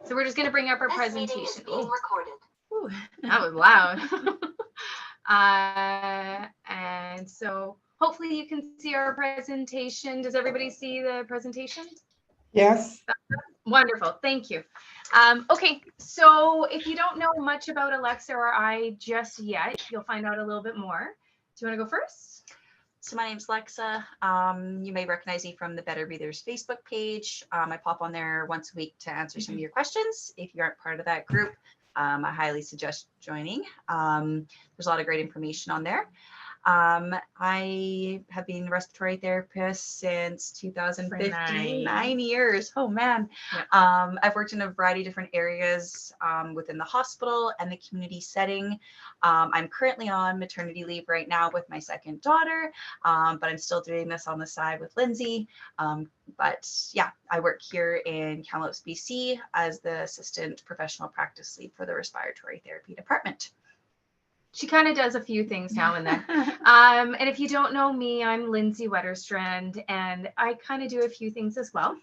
So we're just going to bring up our presentation. This meeting is being recorded. Ooh, that was loud. And so hopefully you can see our presentation. Does everybody see the presentation? Yes. Wonderful. Thank you. Okay, so if you don't know much about Alexa or I just yet, you'll find out a little bit more. Do you want to go first? So my name's Alexa. You may recognize me from the Better Breathers Facebook page. I pop on there once a week to answer some of your questions. If you aren't part of that group, I highly suggest joining. There's a lot of great information on there. I have been a respiratory therapist since 2015, 9 years. Oh man. Yep. I've worked in a variety of different areas within the hospital and the community setting. I'm currently on maternity leave right now with my second daughter, but I'm still doing this on the side with Lindsay. But yeah, I work here in Kamloops, BC as the assistant professional practice lead for the respiratory therapy department. She kind of does a few things now and then. And if you don't know me, I'm Lindsay Wetterstrand, and I kind of do a few things as well.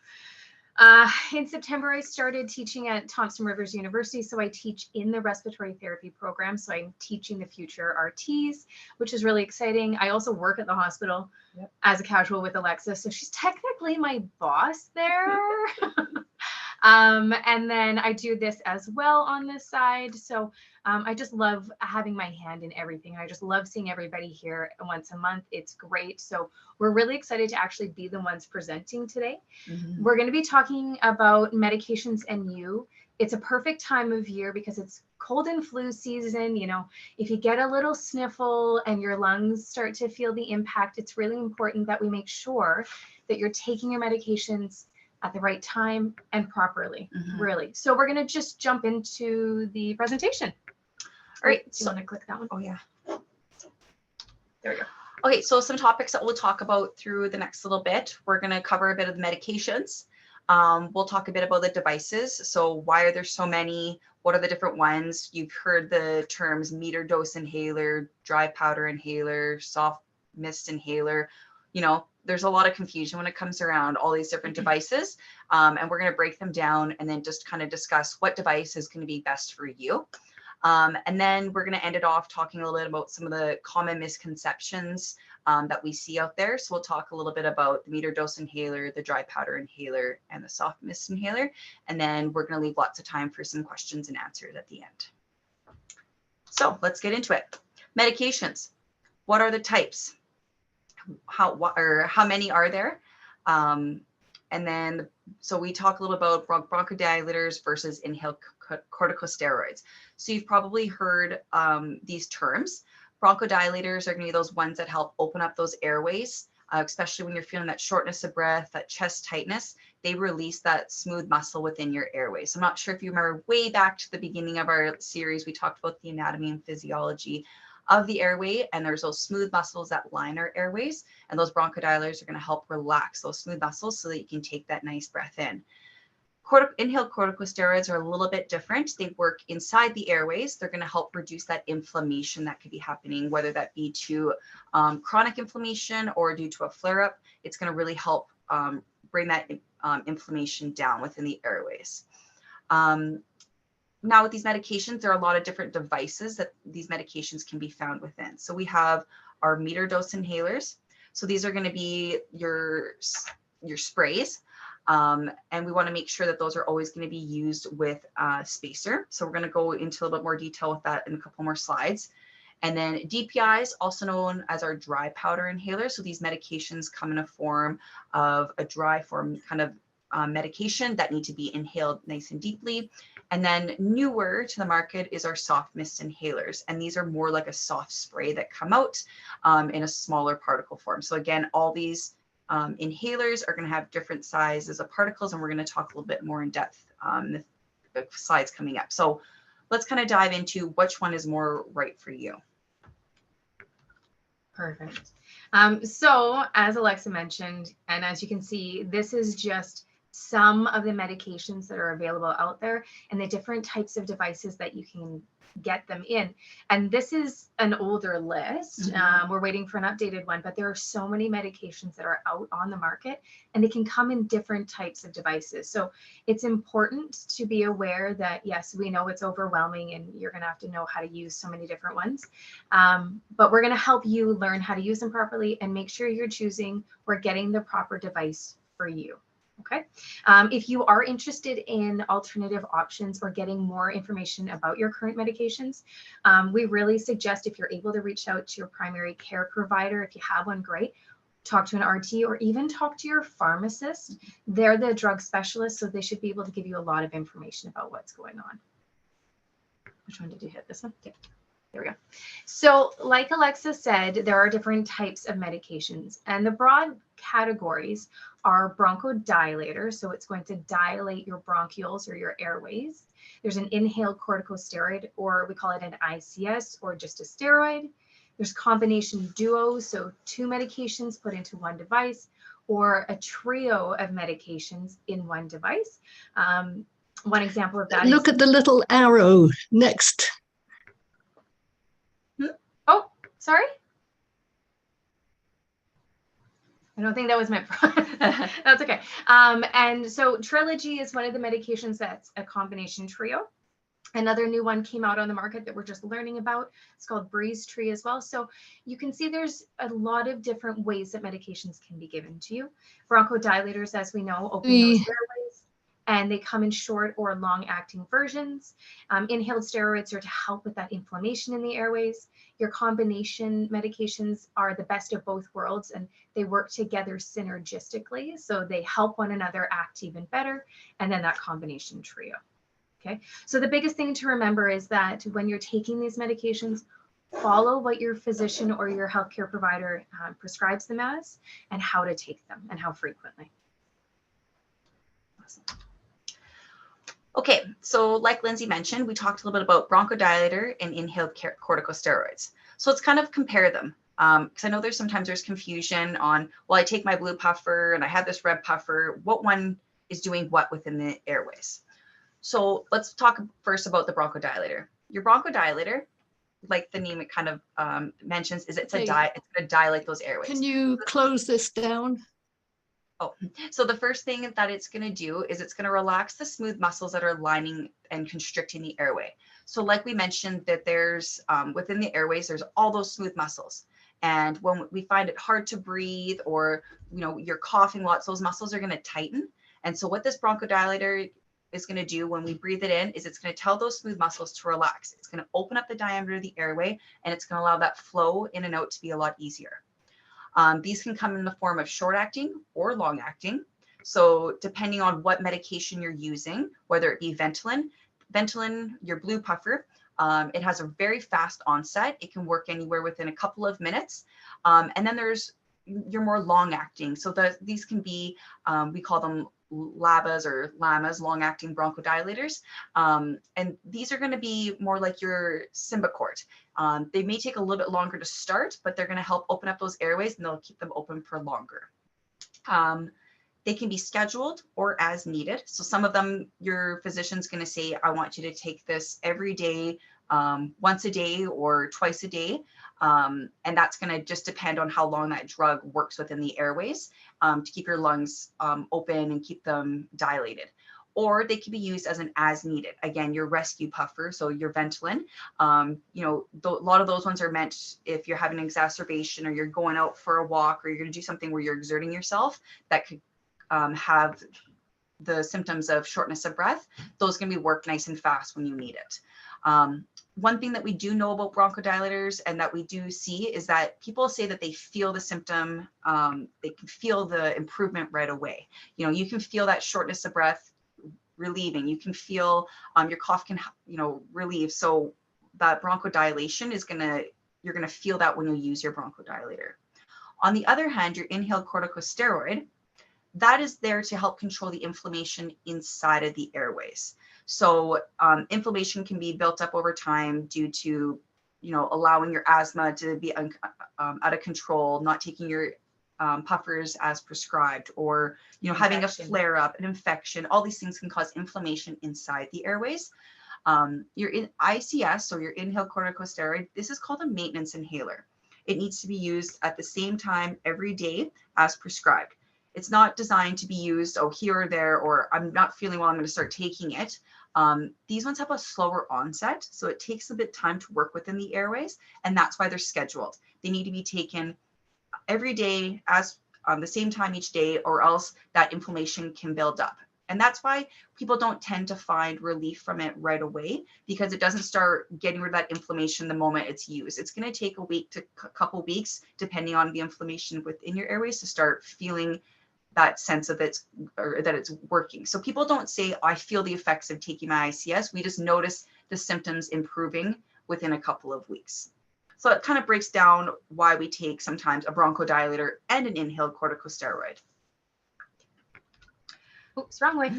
In September, I started teaching at Thompson Rivers University. So I teach in the respiratory therapy program. So I'm teaching the future RTs, which is really exciting. I also work at the hospital as a casual with Alexa. So she's technically my boss there. And then I do this as well on this side. So I just love having my hand in everything. I just love seeing everybody here once a month. It's great. So we're really excited to actually be the ones presenting today. Mm-hmm. We're going to be talking about medications and you. It's a perfect time of year because it's cold and flu season. You know, if you get a little sniffle and your lungs start to feel the impact, it's really important that we make sure that you're taking your medications at the right time and properly, really. So we're going to just jump into the presentation. All right, so you want to click that one? Oh, yeah. There we go. Okay, so some topics that we'll talk about through the next little bit. We're going to cover a bit of the medications. We'll talk a bit about the devices. So why are there so many? What are the different ones? You've heard the terms meter dose inhaler, dry powder inhaler, soft mist inhaler. You know, there's a lot of confusion when it comes around all these different devices. And we're going to break them down and then just kind of discuss what device is going to be best for you. And then we're going to end it off talking a little bit about some of the common misconceptions that we see out there. So we'll talk a little bit about the meter dose inhaler, the dry powder inhaler, and the soft mist inhaler. And then we're going to leave lots of time for some questions and answers at the end. So let's get into it. Medications. What are the types? How many are there? And then, so we talk a little about bronchodilators versus inhaled corticosteroids. So you've probably heard these terms. Bronchodilators are going to be those ones that help open up those airways, especially when you're feeling that shortness of breath, that chest tightness. They release that smooth muscle within your airways. So I'm not sure if you remember way back to the beginning of our series, we talked about the anatomy and physiology of the airway, and there's those smooth muscles that line our airways, and those bronchodilators are going to help relax those smooth muscles so that you can take that nice breath in. Inhaled corticosteroids are a little bit different. They work inside the airways. They're going to help reduce that inflammation that could be happening, whether that be to chronic inflammation or due to a flare-up. It's going to really help bring that inflammation down within the airways. Now with these medications, there are a lot of different devices that these medications can be found within. So we have our meter dose inhalers. So these are going to be your sprays. And we want to make sure that those are always going to be used with spacer. So we're going to go into a little bit more detail with that in a couple more slides. And then DPIs, also known as our dry powder inhaler. So these medications come in a form of a dry form kind of medication that need to be inhaled nice and deeply. And then newer to the market is our soft mist inhalers. And these are more like a soft spray that come out in a smaller particle form. So again, all these inhalers are going to have different sizes of particles, and we're going to talk a little bit more in depth in the slides coming up. So let's kind of dive into which one is more right for you. Perfect. So as Alexa mentioned, and as you can see, this is just some of the medications that are available out there and the different types of devices that you can get them in. And this is an older list. We're waiting for an updated one, but there are so many medications that are out on the market and they can come in different types of devices. So it's important to be aware that, yes, we know it's overwhelming and you're going to have to know how to use so many different ones. But we're going to help you learn how to use them properly and make sure you're choosing or getting the proper device for you. Okay. If you are interested in alternative options or getting more information about your current medications, we really suggest, if you're able to reach out to your primary care provider, if you have one, great. Talk to an RT or even talk to your pharmacist. They're the drug specialist, so they should be able to give you a lot of information about what's going on. Which one did you hit? This one? Yeah. There we go. So like Alexa said, there are different types of medications, and the broad categories are bronchodilators. So it's going to dilate your bronchioles or your airways. There's an inhaled corticosteroid, or we call it an ICS, or just a steroid. There's combination duos, so 2 medications put into one device, or a trio of medications in one device. One example of that Look at the little arrow next. Oh, sorry. I don't think that was meant for that's okay. And so Trilogy is one of the medications that's a combination trio. Another new one came out on the market that we're just learning about. It's called Breeze Tree as well. So you can see there's a lot of different ways that medications can be given to you. Bronchodilators, as we know, open those airways, and they come in short or long-acting versions. Inhaled steroids are to help with that inflammation in the airways. Your combination medications are the best of both worlds, and they work together synergistically, so they help one another act even better, and then that combination trio. Okay, so the biggest thing to remember is that when you're taking these medications, follow what your physician or your healthcare provider prescribes them as, and how to take them and how frequently. Awesome. Okay, so like Lindsay mentioned, we talked a little bit about bronchodilator and inhaled corticosteroids. So let's kind of compare them, because I know there's confusion on, well, I take my blue puffer and I have this red puffer. What one is doing what within the airways? So let's talk first about the bronchodilator. Your bronchodilator, like the name it kind of mentions, is it's going to dilate those airways. Can you close this down? Oh, so the first thing that it's going to do is it's going to relax the smooth muscles that are lining and constricting the airway. So like we mentioned that there's within the airways, there's all those smooth muscles. And when we find it hard to breathe, or, you know, you're coughing lots, those muscles are going to tighten. And so what this bronchodilator is going to do when we breathe it in is it's going to tell those smooth muscles to relax. It's going to open up the diameter of the airway, and it's going to allow that flow in and out to be a lot easier. These can come in the form of short acting or long acting. So depending on what medication you're using, whether it be Ventolin, your blue puffer, it has a very fast onset. It can work anywhere within a couple of minutes. And then there's your more long acting. So these can be, we call them LABAs or LAMAs, long-acting bronchodilators. And these are going to be more like your Symbicort. They may take a little bit longer to start, but they're going to help open up those airways, and they'll keep them open for longer. They can be scheduled or as needed. So some of them, your physician's going to say, I want you to take this every day, once a day or twice a day. And that's going to just depend on how long that drug works within the airways to keep your lungs open and keep them dilated. Or they can be used as an as needed. Again, your rescue puffer, so your Ventolin. You know, a lot of those ones are meant if you're having an exacerbation, or you're going out for a walk, or you're going to do something where you're exerting yourself that could have the symptoms of shortness of breath. Those can be worked nice and fast when you need it. One thing that we do know about bronchodilators and that we do see is that people say that they feel the symptom, they can feel the improvement right away. You know, you can feel that shortness of breath relieving. You can feel your cough can, you know, relieve. So that bronchodilation is you're gonna feel that when you use your bronchodilator. On the other hand, your inhaled corticosteroid, that is there to help control the inflammation inside of the airways. So inflammation can be built up over time due to, you know, allowing your asthma to be out of control, not taking your puffers as prescribed, or having a Infection. flare up, an infection. All these things can cause inflammation inside the airways. Your ICS, so your inhaled corticosteroid, this is called a maintenance inhaler. It needs to be used at the same time every day as prescribed. It's not designed to be used, here or there, or I'm not feeling well, I'm going to start taking it. These ones have a slower onset, so it takes a bit time to work within the airways, and that's why they're scheduled. They need to be taken every day as the same time each day, or else that inflammation can build up. And that's why people don't tend to find relief from it right away, because it doesn't start getting rid of that inflammation the moment it's used. It's going to take a week to a couple weeks, depending on the inflammation within your airways, to start feeling that sense of that it's working. So people don't say, I feel the effects of taking my ICS. We just notice the symptoms improving within a couple of weeks. So it kind of breaks down why we take sometimes a bronchodilator and an inhaled corticosteroid. Oops, wrong way.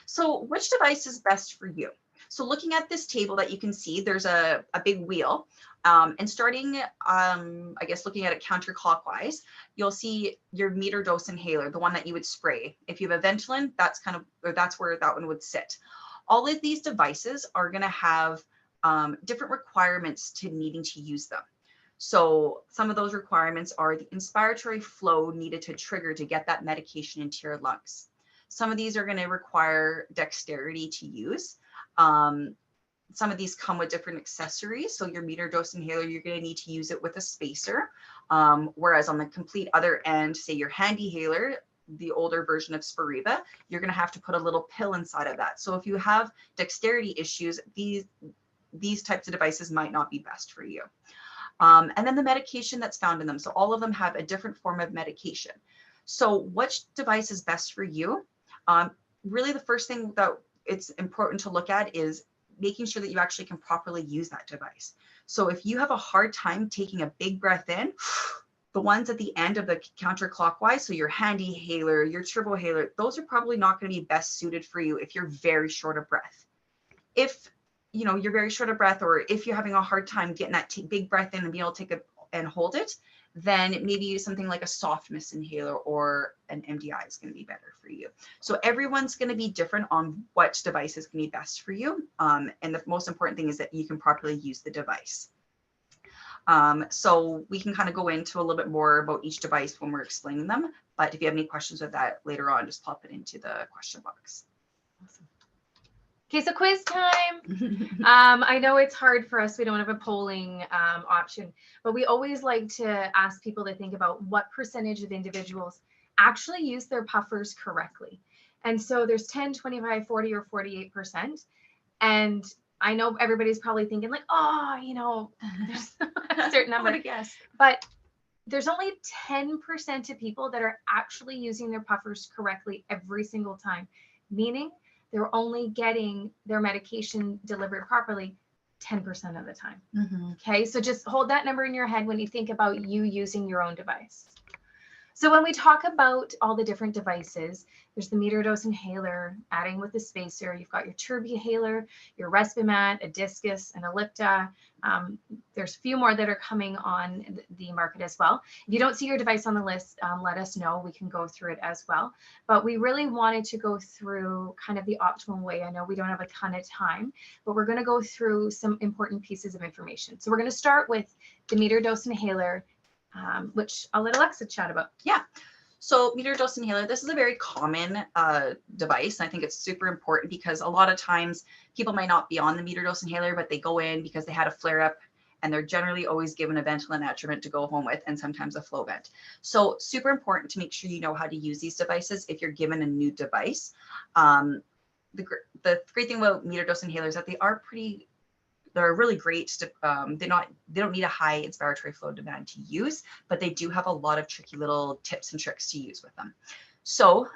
So which device is best for you? So looking at this table that you can see, there's a big wheel. And starting, I guess, looking at it counterclockwise, you'll see your meter dose inhaler, the one that you would spray. If you have a Ventolin, that's where that one would sit. All of these devices are going to have different requirements to needing to use them. So some of those requirements are the inspiratory flow needed to trigger to get that medication into your lungs. Some of these are going to require dexterity to use. Some of these come with different accessories. So your meter dose inhaler, you're going to need to use it with a spacer. Whereas on the complete other end, say your HandiHaler, the older version of Spiriva, you're going to have to put a little pill inside of that. So if you have dexterity issues, these types of devices might not be best for you. And then the medication that's found in them. So all of them have a different form of medication. So which device is best for you? Really, the first thing that it's important to look at is making sure that you actually can properly use that device. So if you have a hard time taking a big breath in, the ones at the end of the counterclockwise, so your HandiHaler, your turbohaler, those are probably not going to be best suited for you if you're very short of breath. If you're very short of breath, or if you're having a hard time getting that big breath in and being able to take it and hold it, then maybe something like a soft mist inhaler or an MDI is going to be better for you. So everyone's going to be different on what device is going to be best for you. And the most important thing is that you can properly use the device. So we can kind of go into a little bit more about each device when we're explaining them. But if you have any questions with that later on, just pop it into the question box. Awesome. Okay, so quiz time. I know it's hard for us. We don't have a polling option, but we always like to ask people to think about what percentage of individuals actually use their puffers correctly. And so there's 10, 25, 40, or 48%. And I know everybody's probably thinking like, there's a certain number. I guess. But there's only 10% of people that are actually using their puffers correctly every single time, meaning they're only getting their medication delivered properly 10% of the time. Mm-hmm. Okay, so just hold that number in your head when you think about you using your own device. So when we talk about all the different devices, there's the meter dose inhaler, adding with the spacer. You've got your turbohaler, your Respimat, a discus, an ellipta. There's a few more that are coming on the market as well. If you don't see your device on the list, let us know. We can go through it as well. But we really wanted to go through kind of the optimal way. I know we don't have a ton of time, but we're going to go through some important pieces of information. So we're going to start with the meter dose inhaler, which I'll let Alexa chat about. Yeah. So meter dose inhaler, this is a very common device. And I think it's super important because a lot of times people might not be on the meter dose inhaler, but they go in because they had a flare up, and they're generally always given a Ventolin Atrovent to go home with, and sometimes a flow vent. So super important to make sure you know how to use these devices if you're given a new device. The great thing about meter dose inhalers is that they're really great. They don't need a high inspiratory flow demand to use, but they do have a lot of tricky little tips and tricks to use with them. So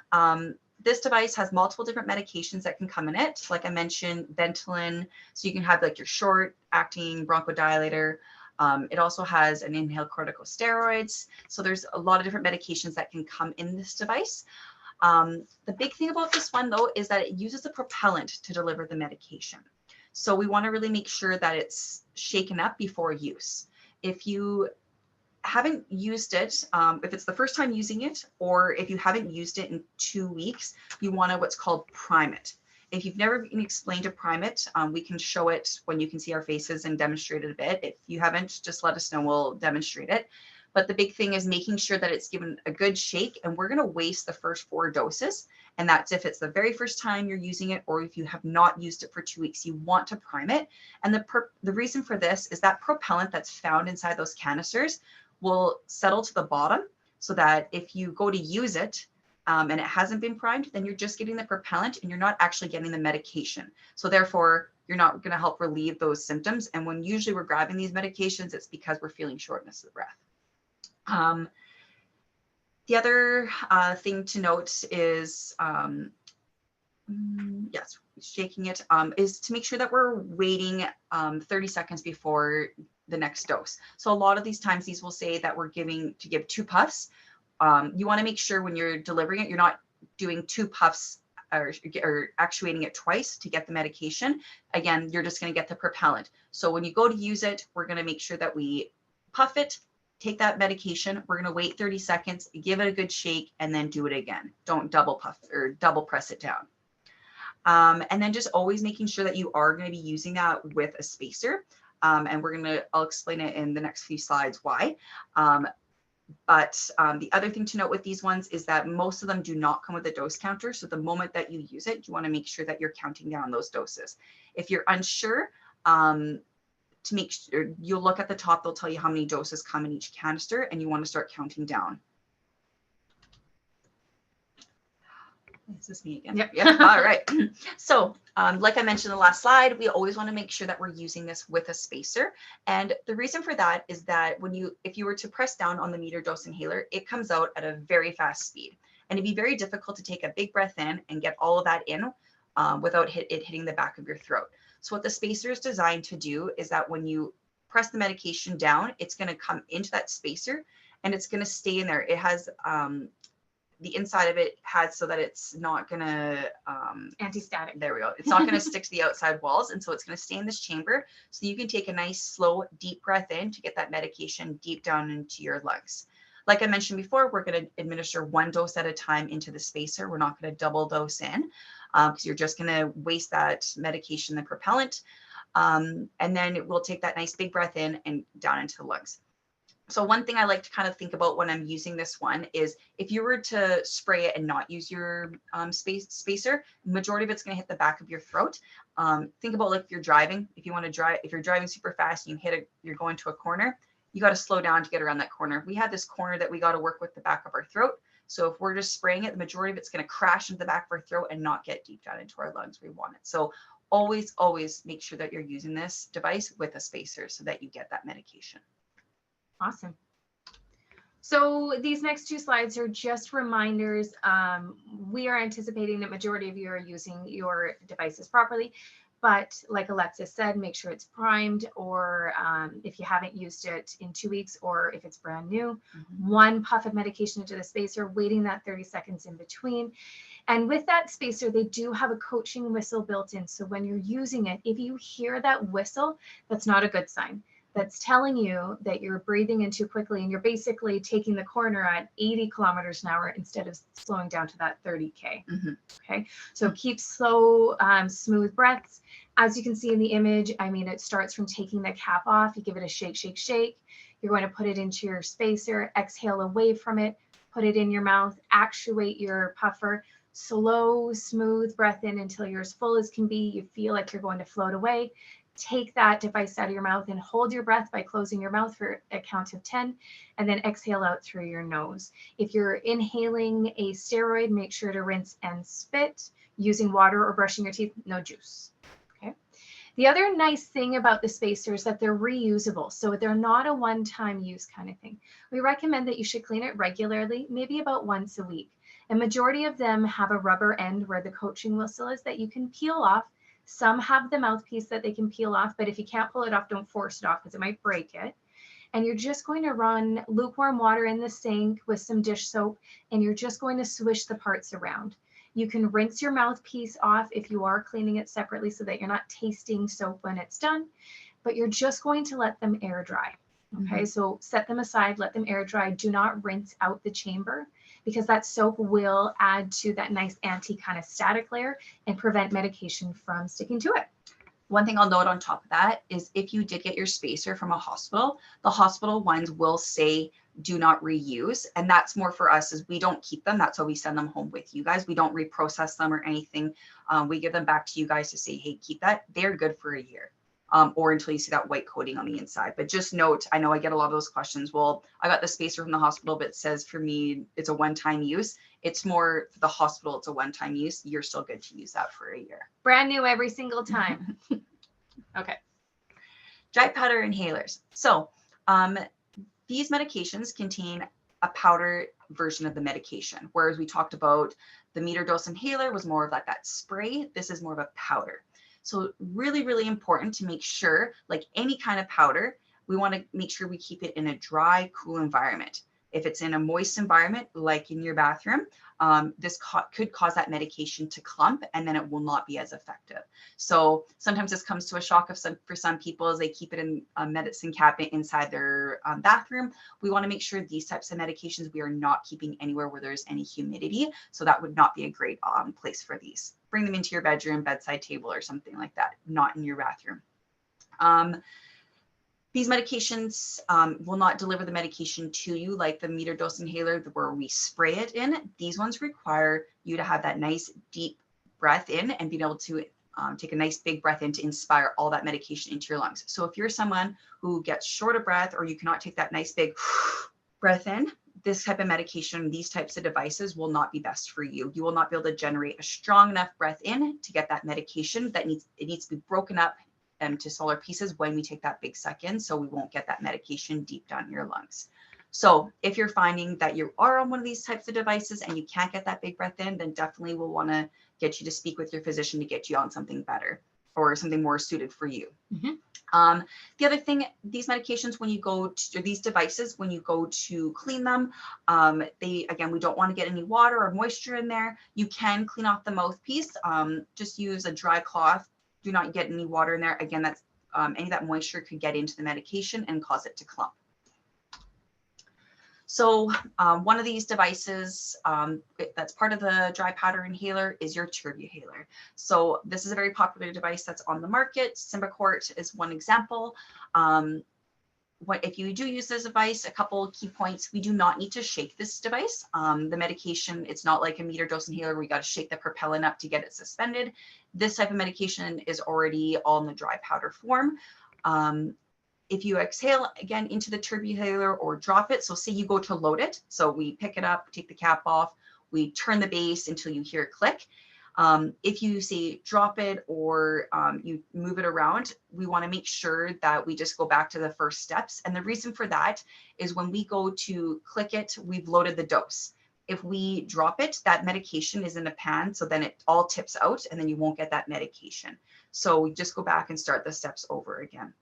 this device has multiple different medications that can come in it. Like I mentioned, Ventolin. So you can have like your short acting bronchodilator. It also has an inhaled corticosteroids. So there's a lot of different medications that can come in this device. The big thing about this one though, is that it uses a propellant to deliver the medication. So we want to really make sure that it's shaken up before use. If you haven't used it, if it's the first time using it, or if you haven't used it in 2 weeks, you want to what's called prime it. If you've never been explained to prime it, we can show it when you can see our faces and demonstrate it a bit. If you haven't, just let us know, we'll demonstrate it. But the big thing is making sure that it's given a good shake, and we're going to waste the first 4 doses. And that's if it's the very first time you're using it, or if you have not used it for 2 weeks, you want to prime it. And the reason for this is that propellant that's found inside those canisters will settle to the bottom, so that if you go to use it, and it hasn't been primed, then you're just getting the propellant and you're not actually getting the medication. So therefore, you're not going to help relieve those symptoms. And when usually we're grabbing these medications, it's because we're feeling shortness of breath. The other thing to note is, yes, shaking it, is to make sure that we're waiting 30 seconds before the next dose. So a lot of these times, these will say that we're giving to give 2 puffs. You want to make sure when you're delivering it, you're not doing 2 puffs or actuating it twice to get the medication. Again, you're just going to get the propellant. So when you go to use it, we're going to make sure that we puff it, take that medication. We're going to wait 30 seconds, give it a good shake, and then do it again. Don't double puff or double press it down. And then just always making sure that you are going to be using that with a spacer. And I'll explain it in the next few slides why. But the other thing to note with these ones is that most of them do not come with a dose counter. So the moment that you use it, you want to make sure that you're counting down those doses. If you're unsure, to make sure, you'll look at the top, they'll tell you how many doses come in each canister, and you want to start counting down. Is this me again? Yep. All right. So like I mentioned in the last slide, we always want to make sure that we're using this with a spacer. And the reason for that is that if you were to press down on the meter dose inhaler, it comes out at a very fast speed. And it'd be very difficult to take a big breath in and get all of that in without it hitting the back of your throat. So what the spacer is designed to do is that when you press the medication down, it's going to come into that spacer and it's going to stay in there. It has the inside of it has so that it's not going to anti-static. There we go. It's not going to stick to the outside walls. And so it's going to stay in this chamber. So you can take a nice, slow, deep breath in to get that medication deep down into your lungs. Like I mentioned before, we're going to administer 1 dose at a time into the spacer. We're not going to double dose in because you're just going to waste that medication, the propellant. And then we'll take that nice big breath in and down into the lungs. So one thing I like to kind of think about when I'm using this one is if you were to spray it and not use your spacer, the majority of it's going to hit the back of your throat. Think about like if you're driving, if you're driving super fast and you're going to a corner, you got to slow down to get around that corner. We have this corner that we got to work with the back of our throat. So if we're just spraying it, the majority of it's going to crash into the back of our throat and not get deep down into our lungs where we want it. So always, always make sure that you're using this device with a spacer so that you get that medication. Awesome. So these next 2 slides are just reminders. We are anticipating that majority of you are using your devices properly, but like Alexis said, make sure it's primed, or if you haven't used it in 2 weeks, or if it's brand new, 1 puff of medication into the spacer, waiting that 30 seconds in between. And with that spacer, they do have a coaching whistle built in. So when you're using it, if you hear that whistle, that's not a good sign. That's telling you that you're breathing in too quickly and you're basically taking the corner at 80 kilometers an hour instead of slowing down to that 30K. Okay, so keep slow, smooth breaths. As you can see in the image, I mean, it starts from taking the cap off. You give it a shake, shake, shake. You're going to put it into your spacer, exhale away from it, put it in your mouth, actuate your puffer, slow, smooth breath in until you're as full as can be. You feel like you're going to float away. Take that device out of your mouth and hold your breath by closing your mouth for a count of 10, and then exhale out through your nose. If you're inhaling a steroid, make sure to rinse and spit using water or brushing your teeth, no juice. Okay. The other nice thing about the spacers is that they're reusable. So they're not a one-time use kind of thing. We recommend that you should clean it regularly, maybe about once a week. A majority of them have a rubber end where the coaching whistle is that you can peel off. Some have the mouthpiece that they can peel off, but if you can't pull it off, don't force it off because it might break it. And you're just going to run lukewarm water in the sink with some dish soap, and you're just going to swish the parts around. You can rinse your mouthpiece off if you are cleaning it separately so that you're not tasting soap when it's done, but you're just going to let them air dry. Okay, so set them aside, let them air dry. Do not rinse out the chamber because that soap will add to that nice anti kind of static layer and prevent medication from sticking to it. One thing I'll note on top of that is if you did get your spacer from a hospital, the hospital ones will say do not reuse. And that's more for us as we don't keep them. That's why we send them home with you guys. We don't reprocess them or anything. We give them back to you guys to say, hey, keep that. They're good for a year. Or until you see that white coating on the inside. But just note, I know I get a lot of those questions. Well, I got the spacer from the hospital, but it says for me, it's a one-time use. It's more for the hospital, it's a one-time use. You're still good to use that for a year. Brand new every single time. Okay. Dry powder inhalers. So these medications contain a powder version of the medication, whereas we talked about the meter dose inhaler was more of like that spray. This is more of a powder. So really, really important to make sure, like any kind of powder, we want to make sure we keep it in a dry, cool environment. If it's in a moist environment, like in your bathroom, this could cause that medication to clump and then it will not be as effective. So sometimes this comes to a shock for some people as they keep it in a medicine cabinet inside their bathroom. We want to make sure these types of medications we are not keeping anywhere where there's any humidity. So that would not be a great place for these. Bring them into your bedroom, bedside table or something like that, not in your bathroom. These medications will not deliver the medication to you like the meter dose inhaler where we spray it in. These ones require you to have that nice deep breath in and being able to take a nice big breath in to inspire all that medication into your lungs. So if you're someone who gets short of breath or you cannot take that nice big breath in, this type of medication, these types of devices will not be best for you. You will not be able to generate a strong enough breath in to get that medication. It needs to be broken up to smaller pieces when we take that big suck in, so we won't get that medication deep down in your lungs. So if you're finding that you are on one of these types of devices and you can't get that big breath in, then definitely we'll want to get you to speak with your physician to get you on something better or something more suited for you. The other thing, these medications, when you go to, or these devices, when you go to clean them, again, we don't want to get any water or moisture in there. You can clean off the mouthpiece. Just use a dry cloth. Do not get any water in there. Again, that's any of that moisture could get into the medication and cause it to clump. So one of these devices that's part of the dry powder inhaler is your Turbuhaler. So this is a very popular device that's on the market. Symbicort is one example. If you do use this device, a couple key points, we do not need to shake this device. The medication, it's not like a meter dose inhaler where you got to shake the propellant up to get it suspended. This type of medication is already all in the dry powder form. If you exhale again into the Turbuhaler or drop it, so say you go to load it, so we pick it up, take the cap off, we turn the base until you hear a click. If you say drop it or you move it around, we want to make sure that we just go back to the first steps. And the reason for that is when we go to click it, we've loaded the dose. If we drop it, that medication is in a pan, so then it all tips out and then you won't get that medication. So we just go back and start the steps over again.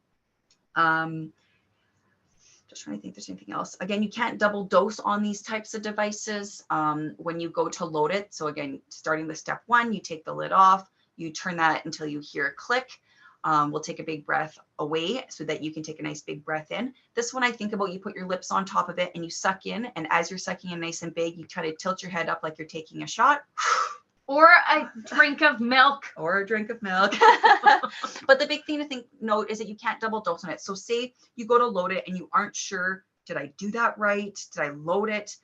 Just trying to think if there's anything else. Again, you can't double dose on these types of devices when you go to load it. So again, starting with step one, you take the lid off, you turn that until you hear a click. We'll take a big breath away so that you can take a nice big breath in. This one, I think about, you put your lips on top of it and you suck in. And as you're sucking in nice and big, you try to tilt your head up like you're taking a shot. Or a drink of milk. Or a drink of milk. But the big thing to note is that you can't double dose on it. So say you go to load it and you aren't sure, did I do that right? Did I load it?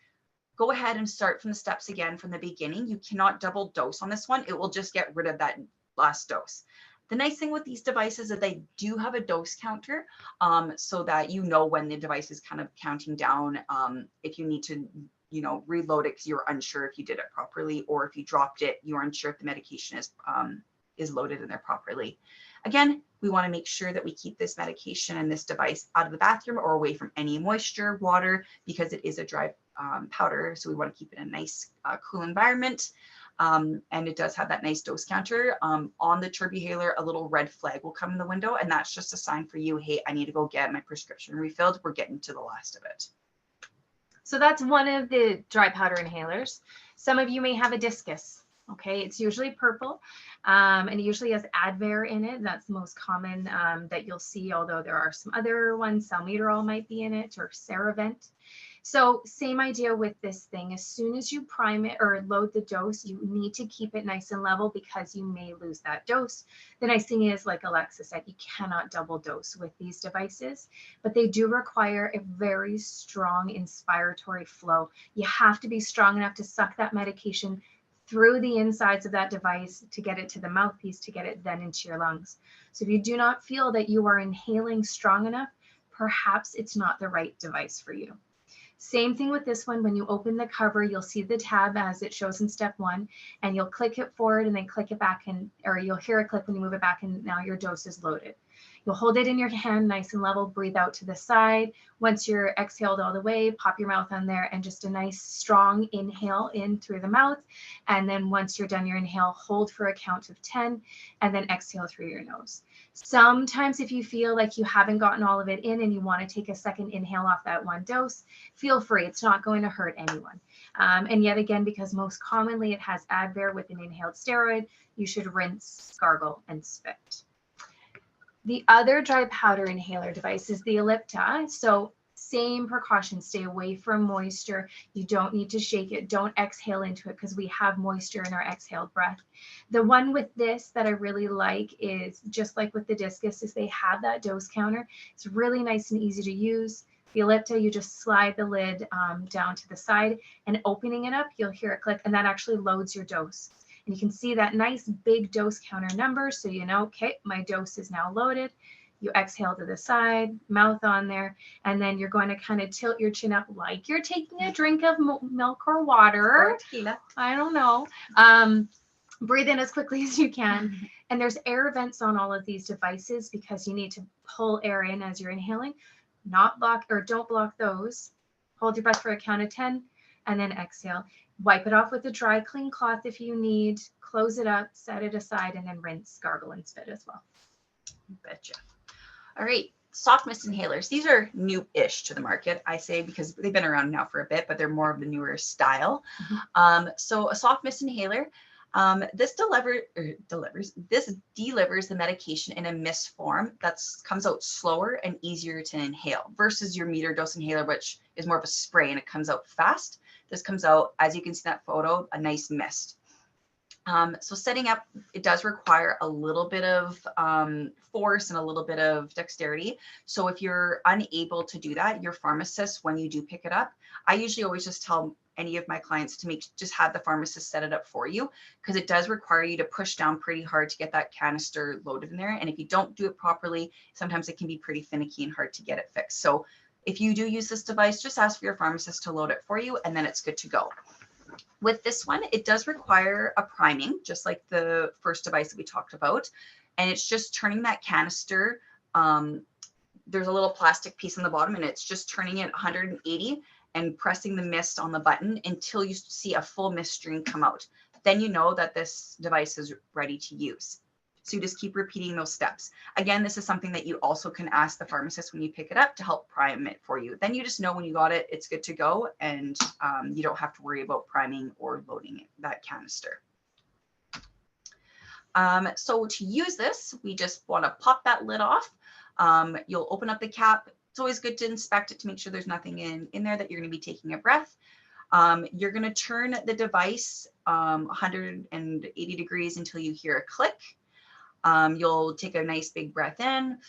Go ahead and start from the steps again from the beginning. You cannot double dose on this one. It will just get rid of that last dose. The nice thing with these devices is that they do have a dose counter so that you know when the device is kind of counting down if you need to reload it because you're unsure if you did it properly, or if you dropped it, you're unsure if the medication is loaded in there properly. Again, we want to make sure that we keep this medication and this device out of the bathroom or away from any moisture, water, because it is a dry powder. So we want to keep it in a nice, cool environment. And it does have that nice dose counter. On the Turbuhaler, a little red flag will come in the window, and that's just a sign for you, hey, I need to go get my prescription refilled. We're getting to the last of it. So that's one of the dry powder inhalers. Some of you may have a discus. Okay, it's usually purple, and it usually has Advair in it. That's the most common that you'll see, although there are some other ones. Salmeterol might be in it, or Ceravent. So same idea with this thing. As soon as you prime it or load the dose, you need to keep it nice and level because you may lose that dose. The nice thing is, like Alexa said, you cannot double dose with these devices, but they do require a very strong inspiratory flow. You have to be strong enough to suck that medication through the insides of that device to get it to the mouthpiece, to get it then into your lungs. So if you do not feel that you are inhaling strong enough, perhaps it's not the right device for you. Same thing with this one. When you open the cover, you'll see the tab as it shows in step 1, and you'll click it forward and then click it back, and or you'll hear a click when you move it back, and now your dose is loaded. You'll hold it in your hand nice and level, breathe out to the side. Once you're exhaled all the way, pop your mouth on there and just a nice strong inhale in through the mouth. And then once you're done your inhale, hold for a count of 10 and then exhale through your nose. Sometimes if you feel like you haven't gotten all of it in and you want to take a second inhale off that one dose, feel free. It's not going to hurt anyone. And yet again, because most commonly it has Advair with an inhaled steroid, you should rinse, gargle, and spit. The other dry powder inhaler device is the Ellipta. So same precautions, stay away from moisture. You don't need to shake it. Don't exhale into it because we have moisture in our exhaled breath. The one with this that I really like is just like with the discus, is they have that dose counter. It's really nice and easy to use. The Ellipta, you just slide the lid down to the side, and opening it up, you'll hear a click, and that actually loads your dose. And you can see that nice big dose counter number. So you know, okay, my dose is now loaded. You exhale to the side, mouth on there, and then you're going to kind of tilt your chin up like you're taking a drink of milk or water. Or tequila. I don't know. Breathe in as quickly as you can. And there's air vents on all of these devices because you need to pull air in as you're inhaling. Not block, or don't block those. Hold your breath for a count of 10 and then exhale. Wipe it off with a dry, clean cloth if you need. Close it up, set it aside, and then rinse, gargle, and spit as well. Betcha. All right, soft mist inhalers. These are new-ish to the market, I say, because they've been around now for a bit, but they're more of the newer style. So a soft mist inhaler, this delivers the medication in a mist form that comes out slower and easier to inhale versus your meter dose inhaler, which is more of a spray and it comes out fast. This comes out, as you can see in that photo, a nice mist. So setting up, it does require a little bit of force and a little bit of dexterity. So if you're unable to do that, your pharmacist, when you do pick it up, I usually always just tell any of my clients to just have the pharmacist set it up for you, because it does require you to push down pretty hard to get that canister loaded in there. And if you don't do it properly, sometimes it can be pretty finicky and hard to get it fixed. So if you do use this device, just ask for your pharmacist to load it for you, and then it's good to go. With this one, it does require a priming, just like the first device that we talked about. And it's just turning that canister. There's a little plastic piece on the bottom, and it's just turning it 180 and pressing the mist on the button until you see a full mist stream come out. Then you know that this device is ready to use. So you just keep repeating those steps. Again, this is something that you also can ask the pharmacist when you pick it up to help prime it for you. Then you just know when you got it, it's good to go, and you don't have to worry about priming or loading that canister. So to use this, we just want to pop that lid off. You'll open up the cap. It's always good to inspect it to make sure there's nothing in there that you're going to be taking a breath. You're going to turn the device 180 degrees until you hear a click. You'll take a nice big breath in,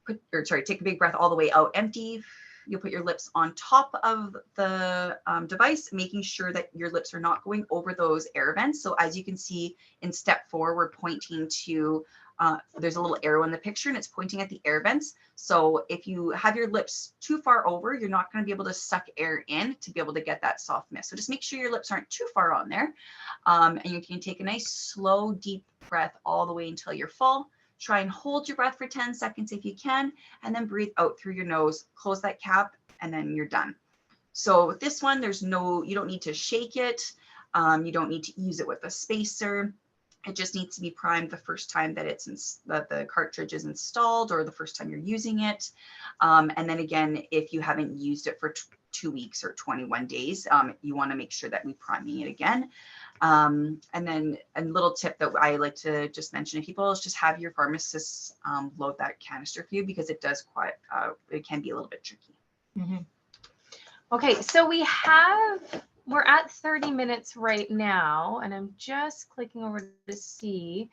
take a big breath all the way out empty. You'll put your lips on top of the device, making sure that your lips are not going over those air vents. So as you can see in step 4, we're pointing to, there's a little arrow in the picture and it's pointing at the air vents. So if you have your lips too far over, you're not going to be able to suck air in to be able to get that soft mist. So just make sure your lips aren't too far on there. And you can take a nice, slow, deep breath all the way until you're full. Try and hold your breath for 10 seconds if you can, and then breathe out through your nose, close that cap, and then you're done. So with this one, you don't need to shake it. You don't need to use it with a spacer. It just needs to be primed the first time that that the cartridge is installed, or the first time you're using it. And then again, if you haven't used it for 2 weeks or 21 days, you want to make sure that we priming it again. And then a little tip that I like to just mention to people is just have your pharmacist load that canister for you, because it does it can be a little bit tricky. Mm-hmm. Okay, so we're at 30 minutes right now, and I'm just clicking over to see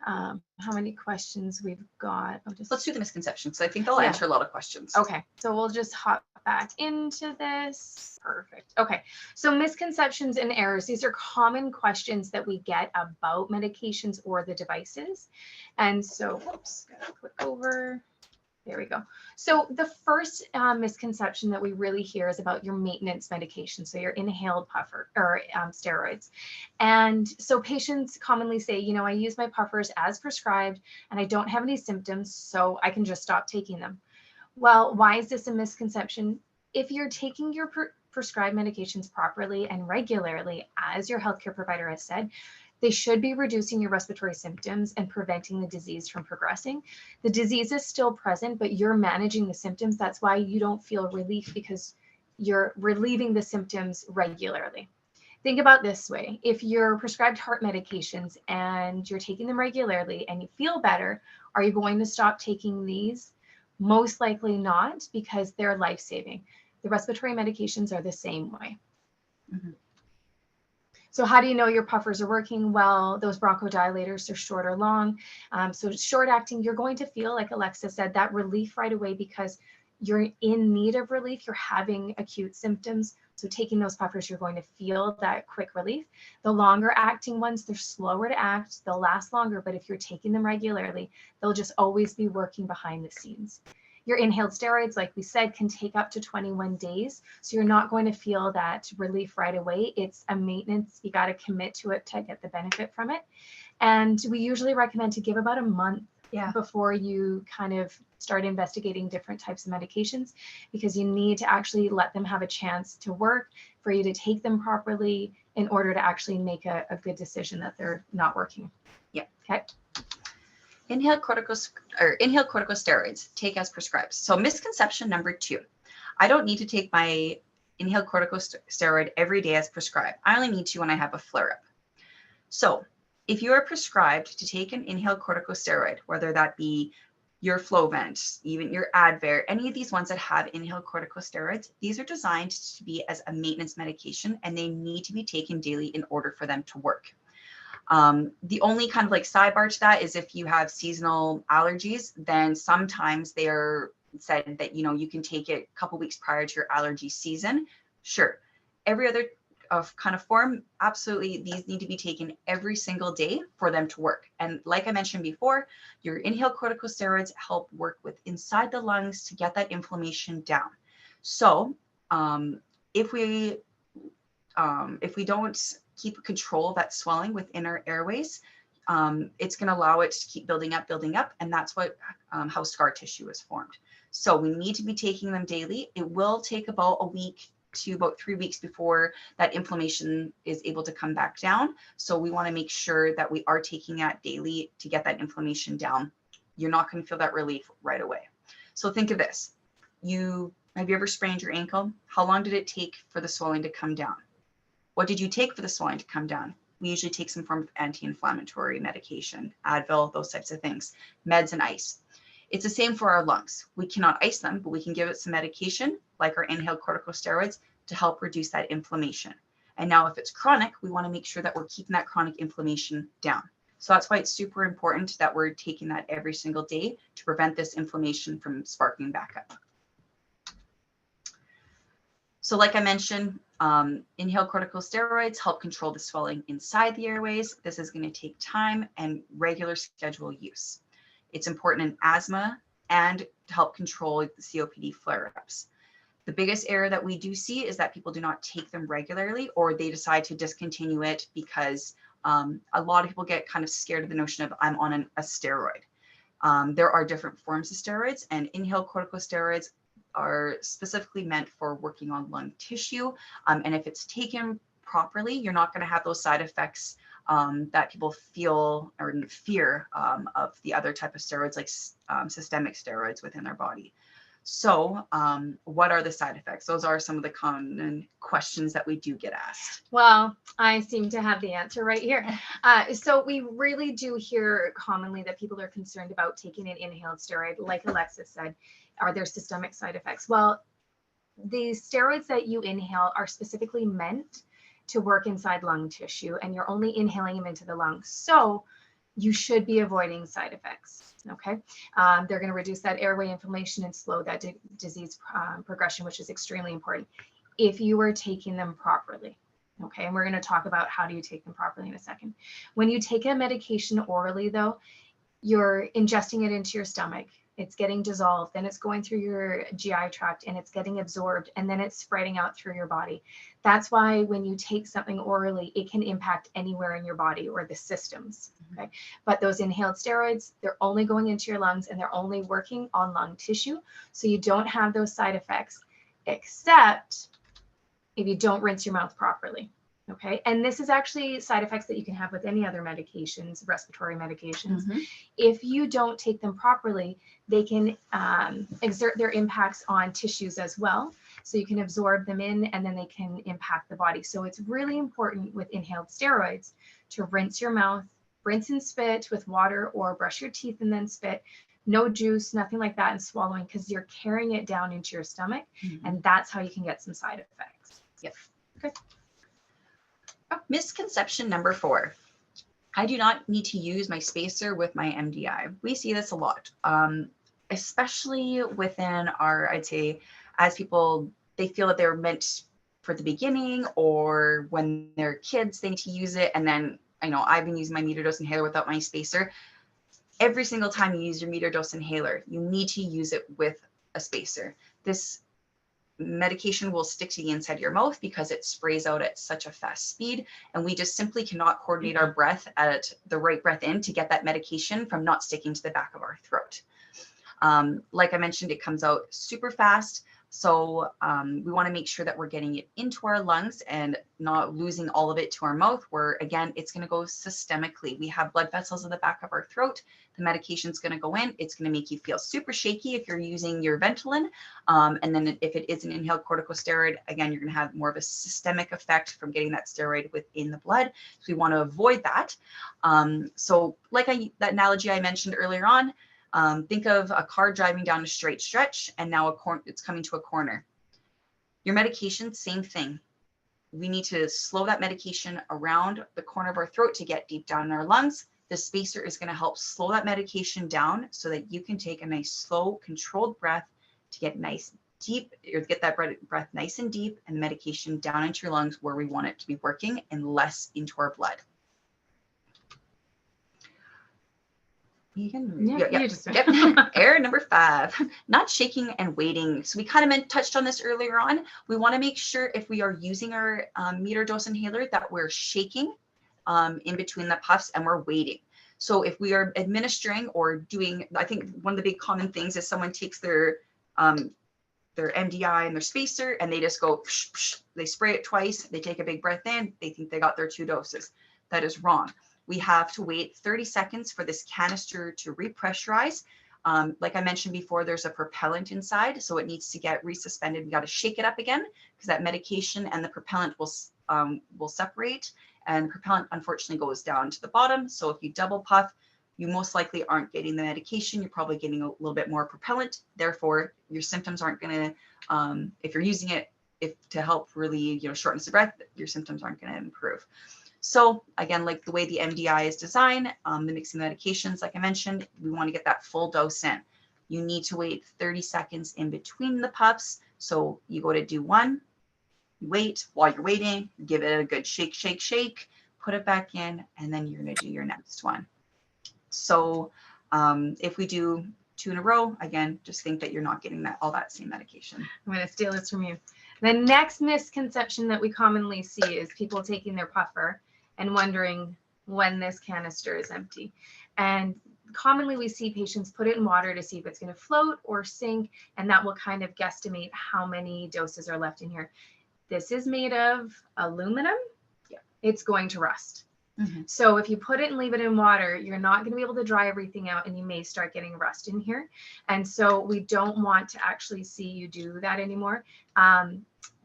how many questions we've got. Let's do the misconceptions. So I think they'll answer a lot of questions. Okay, so we'll just hop back into this. Perfect. Okay, so misconceptions and errors. These are common questions that we get about medications or the devices. And so, whoops, gotta click over. There we go. So the first misconception that we really hear is about your maintenance medication, so your inhaled puffer or steroids. And so patients commonly say, you know, I use my puffers as prescribed and I don't have any symptoms, so I can just stop taking them. Well, why is this a misconception? If you're taking your prescribed medications properly and regularly, as your healthcare provider has said, they should be reducing your respiratory symptoms and preventing the disease from progressing. The disease is still present, but you're managing the symptoms. That's why you don't feel relief, because you're relieving the symptoms regularly. Think about this way. If you're prescribed heart medications and you're taking them regularly and you feel better, are you going to stop taking these? Most likely not, because they're life-saving. The respiratory medications are the same way. Mm-hmm. So how do you know your puffers are working well? Those bronchodilators, they're short or long. So short acting, you're going to feel, like Alexa said, that relief right away because you're in need of relief. You're having acute symptoms. So taking those puffers, you're going to feel that quick relief. The longer acting ones, they're slower to act. They'll last longer, but if you're taking them regularly, they'll just always be working behind the scenes. Your inhaled steroids, like we said, can take up to 21 days. So you're not going to feel that relief right away. It's a maintenance. You got to commit to it to get the benefit from it. And we usually recommend to give about a month before you kind of start investigating different types of medications, because you need to actually let them have a chance to work for you to take them properly in order to actually make a good decision that they're not working. Yeah. Okay. Inhaled corticosteroids, take as prescribed. So misconception number 2, I don't need to take my inhaled corticosteroid every day as prescribed. I only need to when I have a flare-up. So if you are prescribed to take an inhaled corticosteroid, whether that be your Flovent, even your Advair, any of these ones that have inhaled corticosteroids, these are designed to be as a maintenance medication, and they need to be taken daily in order for them to work. The only kind of like sidebar to that is if you have seasonal allergies, then sometimes they are said that, you know, you can take it a couple weeks prior to your allergy season. Sure. Every other kind of form, absolutely, these need to be taken every single day for them to work. And like I mentioned before, your inhaled corticosteroids help work with inside the lungs to get that inflammation down. So if we don't keep control of that swelling within our airways, it's going to allow it to keep building up, and that's what how scar tissue is formed. So we need to be taking them daily. It will take about a week to about 3 weeks before that inflammation is able to come back down. So we want to make sure that we are taking that daily to get that inflammation down. You're not going to feel that relief right away. So think of this. Have you ever sprained your ankle? How long did it take for the swelling to come down? What did you take for the swelling to come down? We usually take some form of anti-inflammatory medication, Advil, those types of things, meds and ice. It's the same for our lungs. We cannot ice them, but we can give it some medication like our inhaled corticosteroids to help reduce that inflammation. And now if it's chronic, we want to make sure that we're keeping that chronic inflammation down. So that's why it's super important that we're taking that every single day to prevent this inflammation from sparking back up. So like I mentioned, inhaled corticosteroids help control the swelling inside the airways. This is going to take time and regular schedule use. It's important in asthma and to help control the COPD flare-ups. The biggest error that we do see is that people do not take them regularly, or they decide to discontinue it because a lot of people get kind of scared of the notion of I'm on a steroid. There are different forms of steroids, and inhaled corticosteroids are specifically meant for working on lung tissue. And if it's taken properly, you're not going to have those side effects that people feel or fear of the other type of steroids, like systemic steroids within their body. So what are the side effects? Those are some of the common questions that we do get asked. Well, I seem to have the answer right here. So we really do hear commonly that people are concerned about taking an inhaled steroid, like Alexis said. Are there systemic side effects? Well, the steroids that you inhale are specifically meant to work inside lung tissue, and you're only inhaling them into the lungs. So you should be avoiding side effects, okay? They're going to reduce that airway inflammation and slow that disease progression, which is extremely important if you are taking them properly, okay? And we're going to talk about how do you take them properly in a second. When you take a medication orally, though, you're ingesting it into your stomach. It's getting dissolved, then it's going through your GI tract and it's getting absorbed, and then it's spreading out through your body. That's why when you take something orally, it can impact anywhere in your body or the systems, okay? But those inhaled steroids, they're only going into your lungs and they're only working on lung tissue. So you don't have those side effects, except if you don't rinse your mouth properly. Okay. And this is actually side effects that you can have with any other medications, respiratory medications. If you don't take them properly, they can exert their impacts on tissues as well. So you can absorb them in and then they can impact the body. So it's really important with inhaled steroids to rinse your mouth, rinse and spit with water, or brush your teeth and then spit. No juice, nothing like that, and swallowing, because you're carrying it down into your stomach. And that's how you can get some side effects. Yep. Okay. Misconception number 4. I do not need to use my spacer with my MDI. We see this a lot, especially within our, I'd say, as people, they feel that they're meant for the beginning, or when they're kids, they need to use it. And then I know I've been using my meter dose inhaler without my spacer. Every single time you use your meter dose inhaler, you need to use it with a spacer. This medication will stick to the inside of your mouth because it sprays out at such a fast speed, and we just simply cannot coordinate our breath at the right breath in to get that medication from not sticking to the back of our throat. Like I mentioned, it comes out super fast. So we want to make sure that we're getting it into our lungs and not losing all of it to our mouth, where again, it's going to go systemically. We have blood vessels in the back of our throat. The medication's going to go in. It's going to make you feel super shaky if you're using your Ventolin. And then if it is an inhaled corticosteroid, again, you're going to have more of a systemic effect from getting that steroid within the blood. So we want to avoid that. So like that analogy I mentioned earlier on, think of a car driving down a straight stretch and now it's coming to a corner. Your medication, same thing. We need to slow that medication around the corner of our throat to get deep down in our lungs. The spacer is going to help slow that medication down so that you can take a nice, slow, controlled breath to get nice, deep, or get that breath nice and deep, and the medication down into your lungs where we want it to be working and less into our blood. Error number 5, not shaking and waiting. So we kind of touched on this earlier on. We want to make sure if we are using our meter dose inhaler that we're shaking in between the puffs and we're waiting. So if we are administering or doing, I think one of the big common things is someone takes their MDI and their spacer and they just go, psh, psh, they spray it twice, they take a big breath in, they think they got their 2 doses. That is wrong. We have to wait 30 seconds for this canister to repressurize. Like I mentioned before, there's a propellant inside, so it needs to get resuspended. We got to shake it up again because that medication and the propellant will separate, and the propellant unfortunately goes down to the bottom. So if you double puff, you most likely aren't getting the medication. You're probably getting a little bit more propellant. Therefore, your symptoms aren't going to, if you're using it to help really shortness of breath, your symptoms aren't going to improve. So again, like the way the MDI is designed, the mixing medications, like I mentioned, we want to get that full dose in. You need to wait 30 seconds in between the puffs. So you go to do one, you wait. While you're waiting, give it a good shake, shake, shake, put it back in, and then you're going to do your next one. So if we do 2 in a row, again, just think that you're not getting all that same medication. I'm going to steal this from you. The next misconception that we commonly see is people taking their puffer and wondering when this canister is empty. And commonly we see patients put it in water to see if it's going to float or sink, and that will kind of guesstimate how many doses are left in here. This is made of aluminum. Yeah. It's going to rust. So if you put it and leave it in water, you're not going to be able to dry everything out and you may start getting rust in here. And so we don't want to actually see you do that anymore.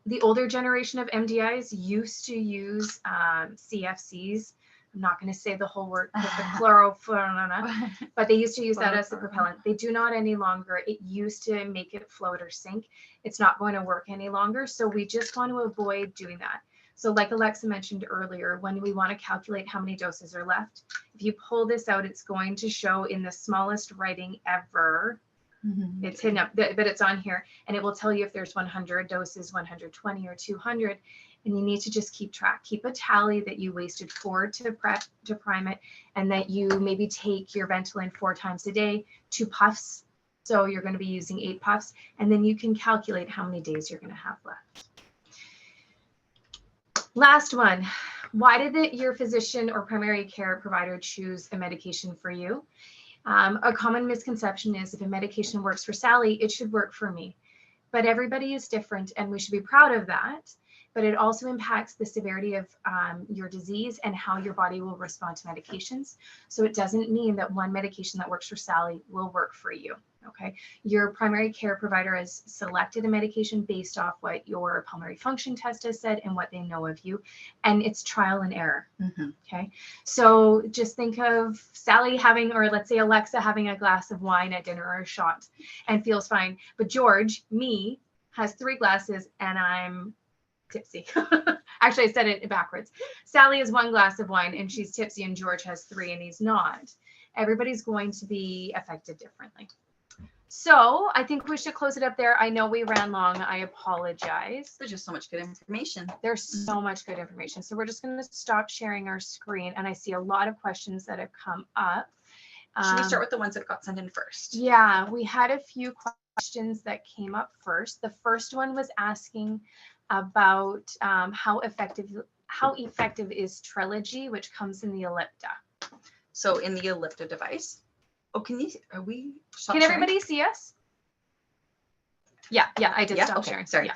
The older generation of MDIs used to use CFCs. I'm not going to say the whole word, the chlorofluorona, but they used to use that as the propellant. They do not any longer. It used to make it float or sink. It's not going to work any longer. So we just want to avoid doing that. So like Alexa mentioned earlier, when we want to calculate how many doses are left, if you pull this out, it's going to show in the smallest writing ever. It's hidden up, but it's on here, and it will tell you if there's 100 doses, 120 or 200, and you need to just keep track. Keep a tally that you wasted 4 to prime it, and that you maybe take your Ventolin 4 times a day, 2 puffs. So you're going to be using 8 puffs, and then you can calculate how many days you're going to have left. Last one. Why did your physician or primary care provider choose a medication for you? A common misconception is if a medication works for Sally, it should work for me. But everybody is different, and we should be proud of that. But it also impacts the severity of your disease and how your body will respond to medications. So it doesn't mean that one medication that works for Sally will work for you. Okay, your primary care provider has selected a medication based off what your pulmonary function test has said and what they know of you, and it's trial and error. Okay, so just think of Sally having, or let's say Alexa having a glass of wine at dinner or a shot and feels fine, but George, me, has 3 glasses and I'm tipsy. Actually, I said it backwards. Sally has 1 glass of wine and she's tipsy, and George has 3 and he's not. Everybody's going to be affected differently. So I think we should close it up there. I know we ran long. I apologize. There's just so much good information. There's so much good information. So we're just going to stop sharing our screen. And I see a lot of questions that have come up. Should we start with the ones that got sent in first? Yeah, we had a few questions that came up first. The first one was asking about how effective is Trilogy, which comes in the Ellipta. So in the Ellipta device. Oh, can everybody see us? Yeah, I did stop sharing. Sorry.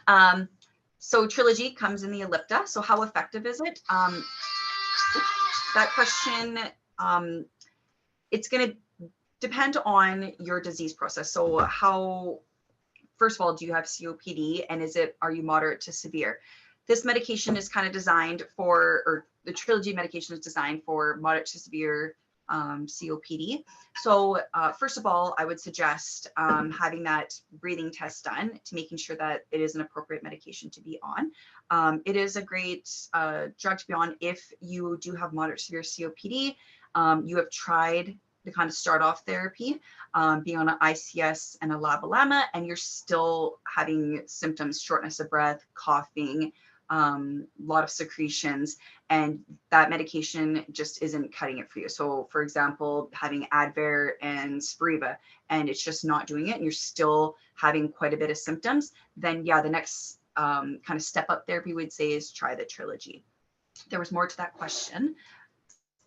Yeah. So Trilogy comes in the Ellipta. So how effective is it? That question, it's going to depend on your disease process. So first of all, do you have COPD, and are you moderate to severe? This medication is kind of designed for, or the Trilogy medication is designed for moderate to severe COPD. So first of all, I would suggest having that breathing test done to making sure that it is an appropriate medication to be on. It is a great drug to be on if you do have moderate severe COPD. You have tried to kind of start off therapy, being on an ICS and a LABA/LAMA, and you're still having symptoms, shortness of breath, coughing, a lot of secretions, and that medication just isn't cutting it for you. So for example, having Advair and Spiriva, and it's just not doing it, and you're still having quite a bit of symptoms, then yeah, the next kind of step up therapy we'd say is try the Trilogy. There was more to that question.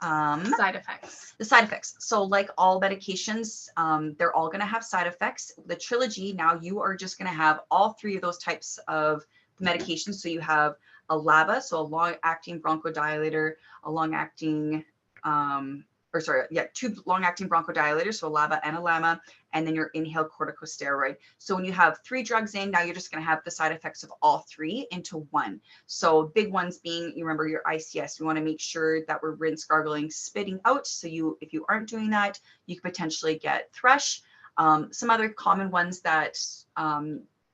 Side effects. The side effects. So like all medications, they're all going to have side effects. The Trilogy, now you are just going to have all 3 of those types of medications. So you have a LABA, so a long-acting bronchodilator, a long-acting, 2 long-acting bronchodilators, so a LABA and a LAMA, and then your inhaled corticosteroid. So when you have 3 drugs in, now you're just going to have the side effects of all 3 into one. So big ones being, you remember your ICS. We want to make sure that we're rinse, gargling, spitting out. So if you aren't doing that, you could potentially get thrush. Some other common ones that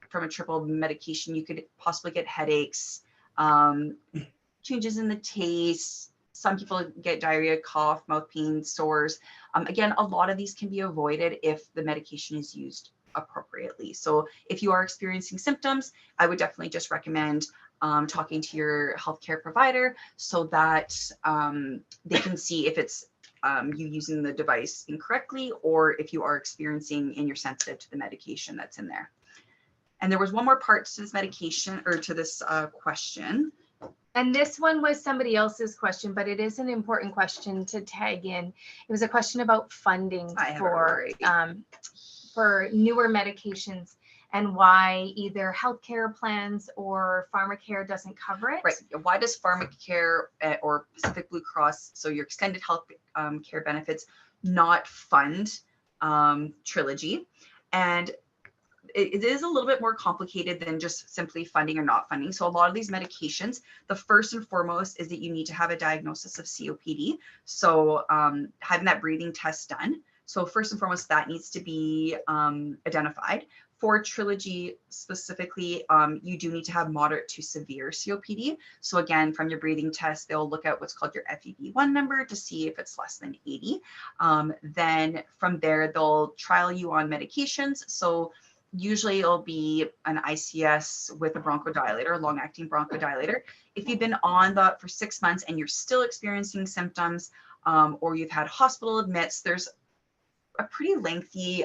from a triple medication, you could possibly get headaches, changes in the taste. Some people get diarrhea, cough, mouth pain, sores. Again, a lot of these can be avoided if the medication is used appropriately. So if you are experiencing symptoms, I would definitely just recommend talking to your healthcare provider so that they can see if it's you using the device incorrectly, or if you are experiencing and you're sensitive to the medication that's in there. And there was one more part to this medication, or to this question. And this one was somebody else's question, but it is an important question to tag in. It was a question about funding for newer medications. and why either healthcare plans or pharmacare doesn't cover it. Right. Why does pharmacare or Pacific Blue Cross, so your extended health care benefits, not fund Trilogy? And it is a little bit more complicated than just simply funding or not funding. So a lot of these medications, the first and foremost is that you need to have a diagnosis of COPD. So having that breathing test done. So first and foremost, that needs to be identified. For Trilogy specifically, you do need to have moderate to severe COPD. So again, from your breathing test, they'll look at what's called your FEV1 number to see if it's less than 80. Then from there, they'll trial you on medications. So usually it'll be an ICS with a bronchodilator, long-acting bronchodilator. If you've been on that for 6 months and you're still experiencing symptoms, or you've had hospital admits, there's a pretty lengthy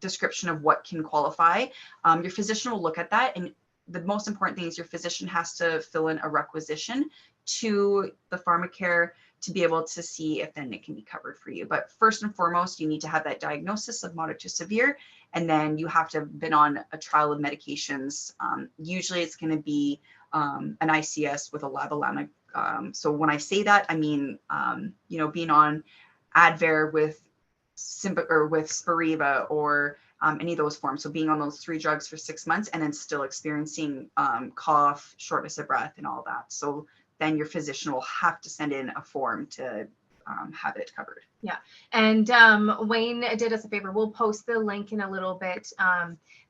description of what can qualify. Your physician will look at that, and the most important thing is your physician has to fill in a requisition to the pharmacare to be able to see if then it can be covered for you. But first and foremost, you need to have that diagnosis of moderate to severe, and then you have to have been on a trial of medications. Usually it's going to be an ICS with a labellative. So when I say that, I mean, being on Advair with Spiriva or any of those forms. So being on those 3 drugs for 6 months and then still experiencing cough, shortness of breath, and all that. So then your physician will have to send in a form to have it covered. Yeah. And Wayne did us a favor. We'll post the link in a little bit.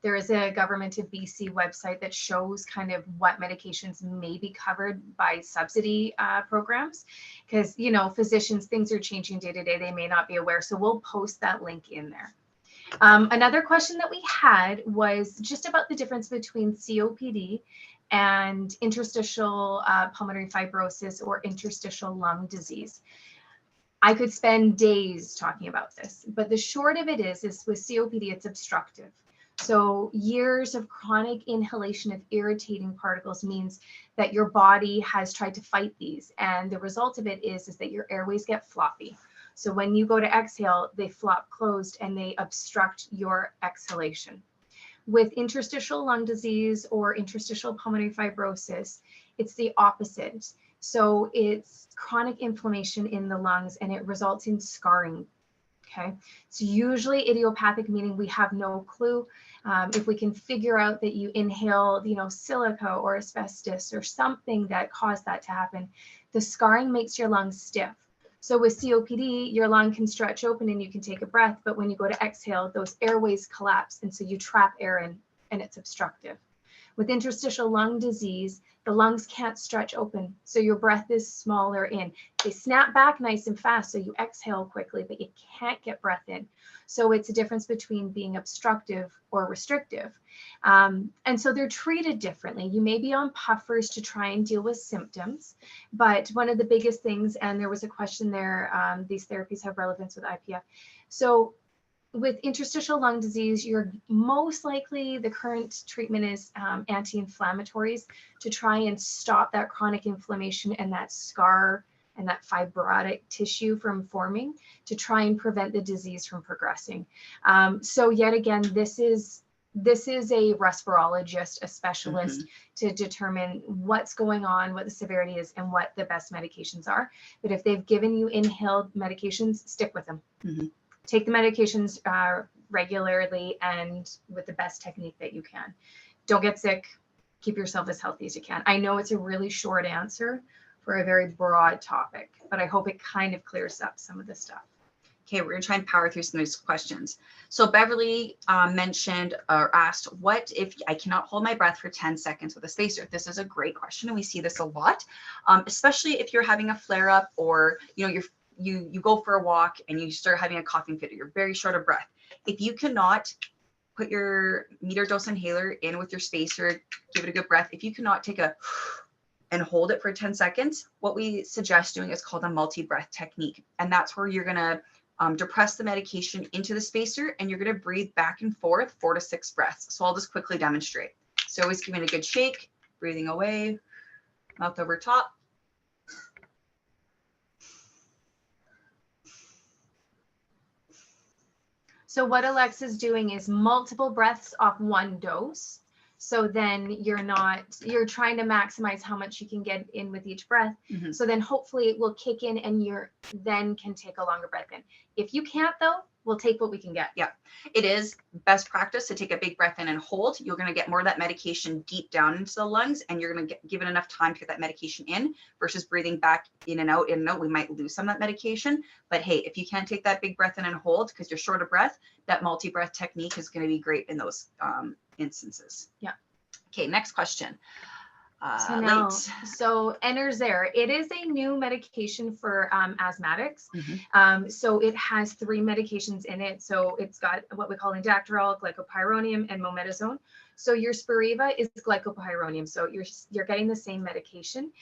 There is a Government of BC website that shows kind of what medications may be covered by subsidy programs, because, physicians, things are changing day to day. They may not be aware. So we'll post that link in there. Another question that we had was just about the difference between COPD and interstitial pulmonary fibrosis or interstitial lung disease. I could spend days talking about this, but the short of it is with COPD, it's obstructive. So years of chronic inhalation of irritating particles means that your body has tried to fight these. And the result of it is that your airways get floppy. So when you go to exhale, they flop closed and they obstruct your exhalation. With interstitial lung disease or interstitial pulmonary fibrosis, it's the opposite. So it's chronic inflammation in the lungs and it results in scarring. Okay, it's usually idiopathic, meaning we have no clue. If we can figure out that you inhaled, silica or asbestos or something that caused that to happen, the scarring makes your lungs stiff. So with COPD, your lung can stretch open and you can take a breath, but when you go to exhale, those airways collapse, and so you trap air in and it's obstructive. With interstitial lung disease, the lungs can't stretch open, so your breath is smaller in. They snap back nice and fast, so you exhale quickly, but you can't get breath in. So it's a difference between being obstructive or restrictive. And so they're treated differently. You may be on puffers to try and deal with symptoms, but one of the biggest things, and there was a question there, these therapies have relevance with IPF. So with interstitial lung disease, you're most likely, the current treatment is anti-inflammatories to try and stop that chronic inflammation and that scar and that fibrotic tissue from forming, to try and prevent the disease from progressing. So yet again, this is a respirologist, a specialist, to determine what's going on, what the severity is, and what the best medications are. But if they've given you inhaled medications, stick with them. Take the medications regularly and with the best technique that you can. Don't get sick. Keep yourself as healthy as you can. I know it's a really short answer for a very broad topic, but I hope it kind of clears up some of the stuff. Okay, we're gonna try and power through some of these questions. So Beverly mentioned or asked, what if I cannot hold my breath for 10 seconds with a spacer? This is a great question, and we see this a lot, especially if you're having a flare up, or you go for a walk and you start having a coughing fit, or you're very short of breath. If you cannot put your meter dose inhaler in with your spacer, give it a good breath. If you cannot take a and hold it for 10 seconds, what we suggest doing is called a multi-breath technique. And that's where you're gonna depress the medication into the spacer, and you're gonna breathe back and forth 4 to 6 breaths. So I'll just quickly demonstrate. So always giving a good shake, breathing away, mouth over top. So what Alexa's doing is multiple breaths off one dose. So then you're trying to maximize how much you can get in with each breath. Mhm. So then hopefully it will kick in and you're then can take a longer breath in. If you can't though, we'll take what we can get. Yeah, it is best practice to take a big breath in and hold. You're going to get more of that medication deep down into the lungs, and you're going to give it enough time to get that medication in versus breathing back in and out, in and out. We might lose some of that medication, but hey, if you can't take that big breath in and hold because you're short of breath, that multi-breath technique is going to be great in those instances. Yeah. Okay, next question. So now, so Enerzair, it is a new medication for asthmatics. So it has 3 medications in it. So it's got what we call indacterol, glycopyrronium, and mometasone. So your Spiriva is glycopyrronium. So you're getting the same medication.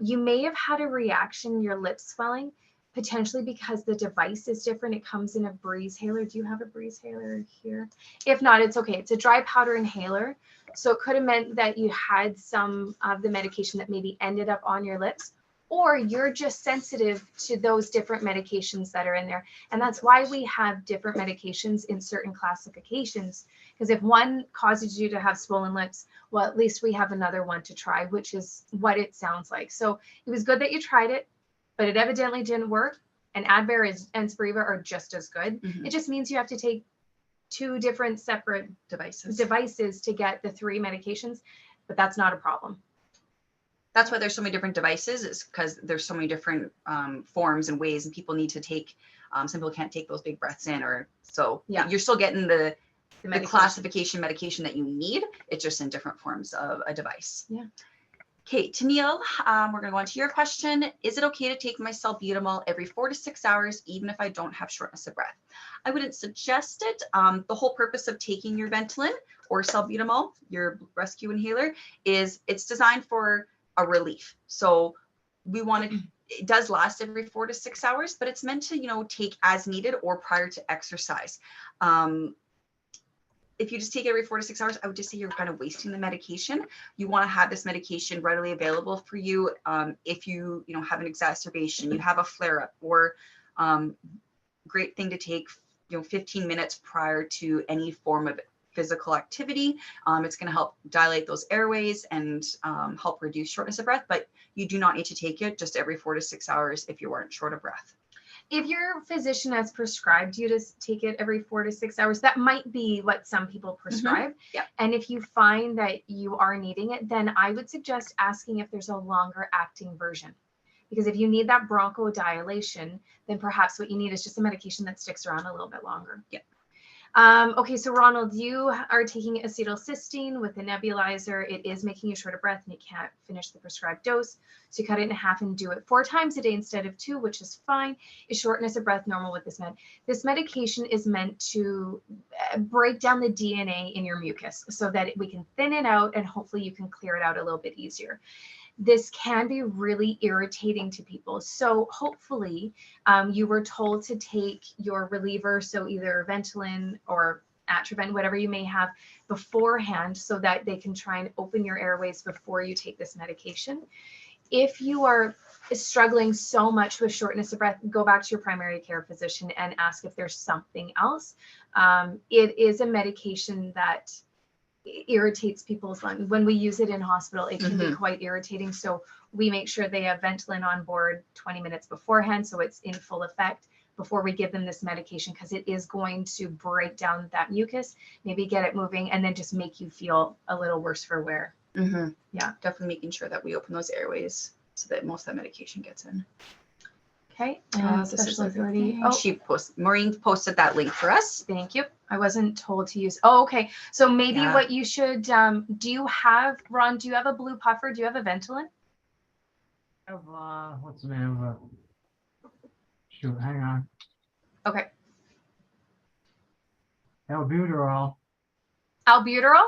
You may have had a reaction, your lip swelling, potentially because the device is different. It comes in a breezhaler. Do you have a breezhaler here? If not, it's okay. It's a dry powder inhaler. So it could have meant that you had some of the medication that maybe ended up on your lips, or you're just sensitive to those different medications that are in there. And that's why we have different medications in certain classifications, because if one causes you to have swollen lips, well, at least we have another one to try, which is what it sounds like. So it was good that you tried it, but it evidently didn't work. And Advair and Spiriva are just as good. It just means you have to take 2 different separate devices to get the 3 medications, but that's not a problem. That's why there's so many different devices, is because there's so many different forms and ways, and people need to take, some people can't take those big breaths in, or so yeah, you're still getting the classification medication that you need. It's just in different forms of a device. Yeah. Okay, Tennille, we're going to go on to your question. Is it okay to take my salbutamol every 4 to 6 hours, even if I don't have shortness of breath? I wouldn't suggest it. The whole purpose of taking your Ventolin or salbutamol, your rescue inhaler, is it's designed for a relief. So we want to, it does last every 4 to 6 hours, but it's meant to, take as needed or prior to exercise. If you just take it every 4 to 6 hours, I would just say you're kind of wasting the medication. You want to have this medication readily available for you. If you, have an exacerbation, you have a flare up, or great thing to take, 15 minutes prior to any form of physical activity. It's going to help dilate those airways and help reduce shortness of breath, but you do not need to take it just every 4 to 6 hours if you aren't short of breath. If your physician has prescribed you to take it every 4 to 6 hours, that might be what some people prescribe. Yeah. And if you find that you are needing it, then I would suggest asking if there's a longer acting version. Because if you need that bronchodilation, then perhaps what you need is just a medication that sticks around a little bit longer. Yeah. Okay, so Ronald, you are taking acetylcysteine with a nebulizer. It is making you short of breath and you can't finish the prescribed dose. So you cut it in half and do it 4 times a day instead of 2, which is fine. Is shortness of breath normal with this med? This medication is meant to break down the DNA in your mucus so that we can thin it out and hopefully you can clear it out a little bit easier. This can be really irritating to people. So hopefully you were told to take your reliever, so either Ventolin or Atrovent, whatever you may have, beforehand so that they can try and open your airways before you take this medication. If you are struggling so much with shortness of breath, go back to your primary care physician and ask if there's something else. It is a medication that irritates people's lungs. When we use it in hospital, it can be quite irritating. So we make sure they have Ventolin on board 20 minutes beforehand, so it's in full effect before we give them this medication, because it is going to break down that mucus, maybe get it moving, and then just make you feel a little worse for wear. Yeah, definitely making sure that we open those airways so that most of that medication gets in. Okay. Special authority. Maureen posted that link for us. Thank you. I wasn't told to use. Oh, okay. So maybe what you should, do you have, Ron, do you have a blue puffer? Do you have a Ventolin? I have, what's the name of it? Shoot, hang on. Okay. Albuterol. Albuterol?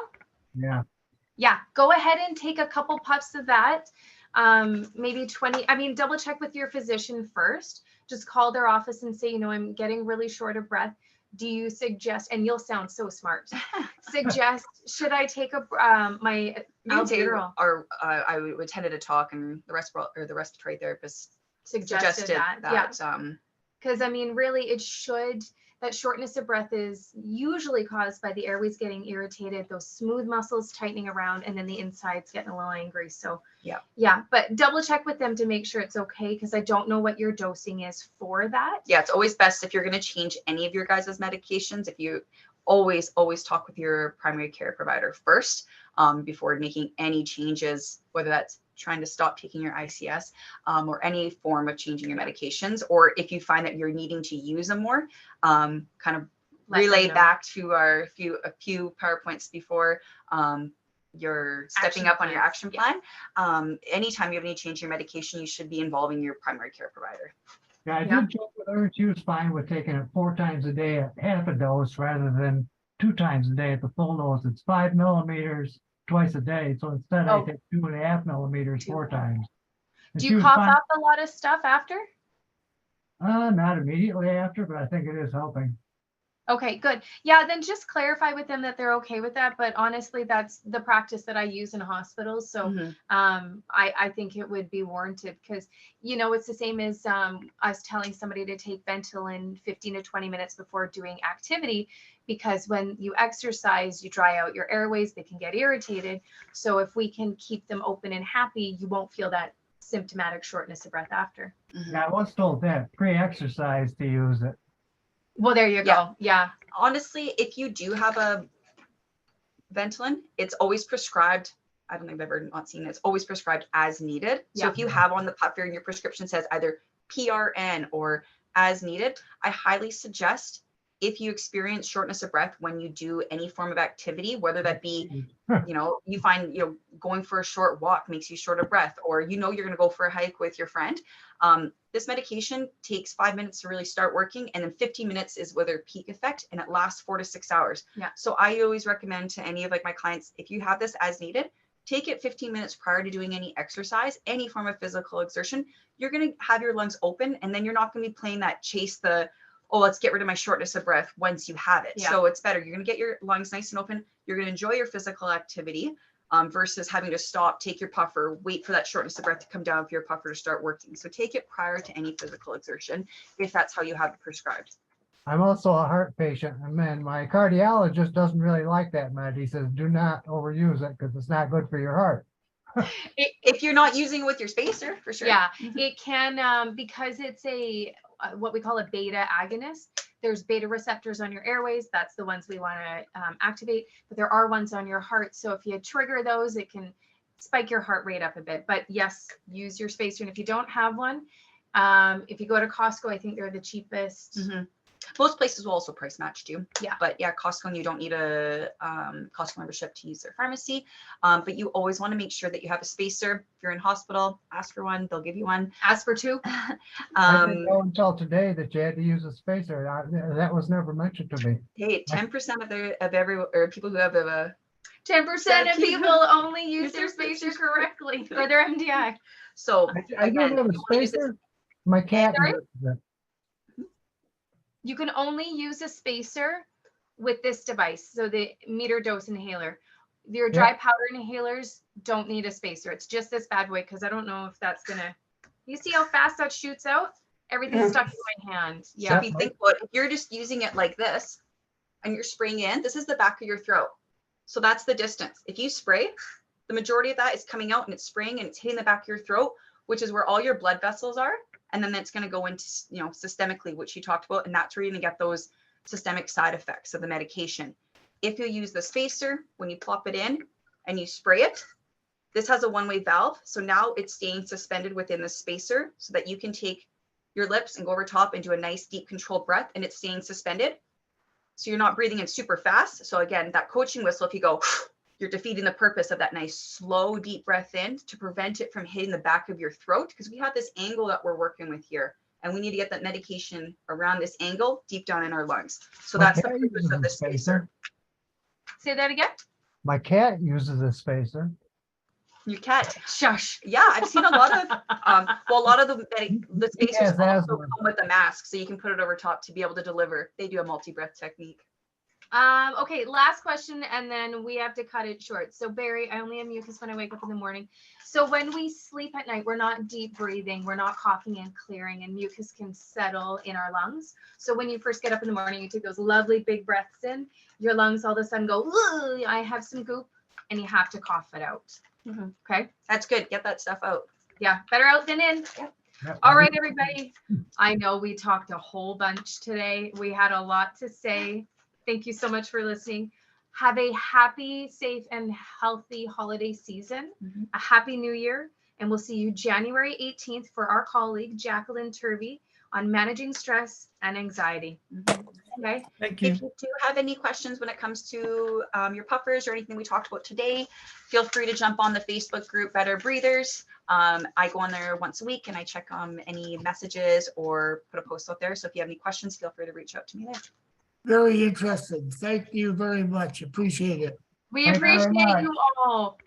Yeah. Yeah. Go ahead and take a couple puffs of that. Maybe 20, double check with your physician first. Just call their office and say, I'm getting really short of breath. Do you suggest, and you'll sound so smart, suggest, should I take my albuterol? Or I attended a talk and the respiratory therapist suggested that. Yeah. Because really it should, that shortness of breath is usually caused by the airways getting irritated, those smooth muscles tightening around, and then the insides getting a little angry. So yeah, but double check with them to make sure it's okay, because I don't know what your dosing is for that. Yeah, it's always best if you're going to change any of your guys' medications, if you always talk with your primary care provider first before making any changes, whether that's trying to stop taking your ICS or any form of changing your medications, or if you find that you're needing to use them more, kind of relay back to a few PowerPoints before you're stepping up on your action plan. Anytime you have any change in your medication, you should be involving your primary care provider. Yeah, I did check with her. She was fine with taking it 4 times a day at half a dose rather than 2 times a day at the full dose. It's 5 millimeters twice a day. So instead I take 2.5 millimeters 4 times. And do you cough up a lot of stuff after? Not immediately after, but I think it is helping. Okay, good. Yeah, then just clarify with them that they're okay with that. But honestly, that's the practice that I use in hospitals. So I think it would be warranted, because, you know, it's the same as us telling somebody to take Ventolin 15 to 20 minutes before doing activity, because when you exercise, you dry out your airways, they can get irritated. So if we can keep them open and happy, you won't feel that symptomatic shortness of breath after. Yeah, I was told that pre-exercise to use it. Well, there you go. Yeah. Honestly, if you do have a Ventolin, it's always prescribed. I don't think I've ever not seen it. It's always prescribed as needed. So if you have on the puffer and your prescription says either PRN or as needed, I highly suggest, if you experience shortness of breath when you do any form of activity, whether that be, you know, you find, you know, going for a short walk makes you short of breath, or, you know, you're going to go for a hike with your friend. This medication takes 5 minutes to really start working, and then 15 minutes is with their peak effect, and it lasts 4 to 6 hours. Yeah. So I always recommend to any of like my clients, if you have this as needed, take it 15 minutes prior to doing any exercise, any form of physical exertion. You're going to have your lungs open, and then you're not going to be playing that chase the, oh, let's get rid of my shortness of breath once you have it. So it's better. You're going to get your lungs nice and open. You're going to enjoy your physical activity versus having to stop, take your puffer, wait for that shortness of breath to come down for your puffer to start working. So take it prior to any physical exertion, if that's how you have it prescribed. I'm also a heart patient, and man, my cardiologist doesn't really like that med. He says, do not overuse it because it's not good for your heart. If you're not using it with your spacer, for sure. Yeah, it can, because it's a what we call a beta agonist. There's beta receptors on your airways. That's the ones we want to activate, but there are ones on your heart. So if you trigger those, it can spike your heart rate up a bit. But yes, use your spacer. And if you don't have one, if you go to Costco, I think they're the cheapest. Most places will also price match too. Yeah. But yeah, Costco, you don't need a Costco membership to use their pharmacy. But you always want to make sure that you have a spacer. If you're in hospital, ask for one. They'll give you one. Ask for 2. I didn't know until today that you had to use a spacer. That was never mentioned to me. Hey, 10% of every or people who have a 10% of people only use their spacer correctly for their MDI. So I don't have a spacer. My cat uses it. You can only use a spacer with this device. So the meter dose inhaler. Your dry powder inhalers don't need a spacer. It's just this bad boy, because I don't know if that's gonna, you see how fast that shoots out? Everything's stuck in my hand. So if you think about it, if you're just using it like this and you're spraying in, this is the back of your throat. So that's the distance. If you spray, the majority of that is coming out and it's spraying and it's hitting the back of your throat, which is where all your blood vessels are. And then it's going to go into, you know, systemically, which you talked about. And that's where you're going to get those systemic side effects of the medication. If you use the spacer, when you plop it in and you spray it, this has a one-way valve. So now it's staying suspended within the spacer so that you can take your lips and go over top and do a nice deep controlled breath, and it's staying suspended. So you're not breathing in super fast. So again, that coaching whistle, if you go, you're defeating the purpose of that nice slow deep breath in to prevent it from hitting the back of your throat, because we have this angle that we're working with here, and we need to get that medication around this angle deep down in our lungs. So that's the purpose of the spacer. Say that again. My cat uses a spacer. Your cat. Shush. Yeah, I've seen a lot of well, a lot of the spacers also come with a mask, so you can put it over top to be able to deliver. They do a multi-breath technique. Okay, last question, and then we have to cut it short. So Barry, I only have mucus when I wake up in the morning. So when we sleep at night, we're not deep breathing, we're not coughing and clearing, and mucus can settle in our lungs. So when you first get up in the morning, you take those lovely big breaths in, your lungs all of a sudden go, "Ugh, I have some goop," and you have to cough it out. Mhm. Okay? That's good. Get that stuff out. Yeah, better out than in. Yep. All right, everybody. I know we talked a whole bunch today. We had a lot to say. Thank you so much for listening. Have a happy, safe, and healthy holiday season. Mhm. A happy new year. And we'll see you January 18th for our colleague, Jacqueline Turvey, on managing stress and anxiety. Mhm. Okay. Thank you. If you do have any questions when it comes to your puffers or anything we talked about today, feel free to jump on the Facebook group Better Breathers. I go on there once a week and I check any messages or put a post out there. So if you have any questions, feel free to reach out to me there. Very interesting. Thank you very much. Appreciate it. We Thank you very appreciate much. you all.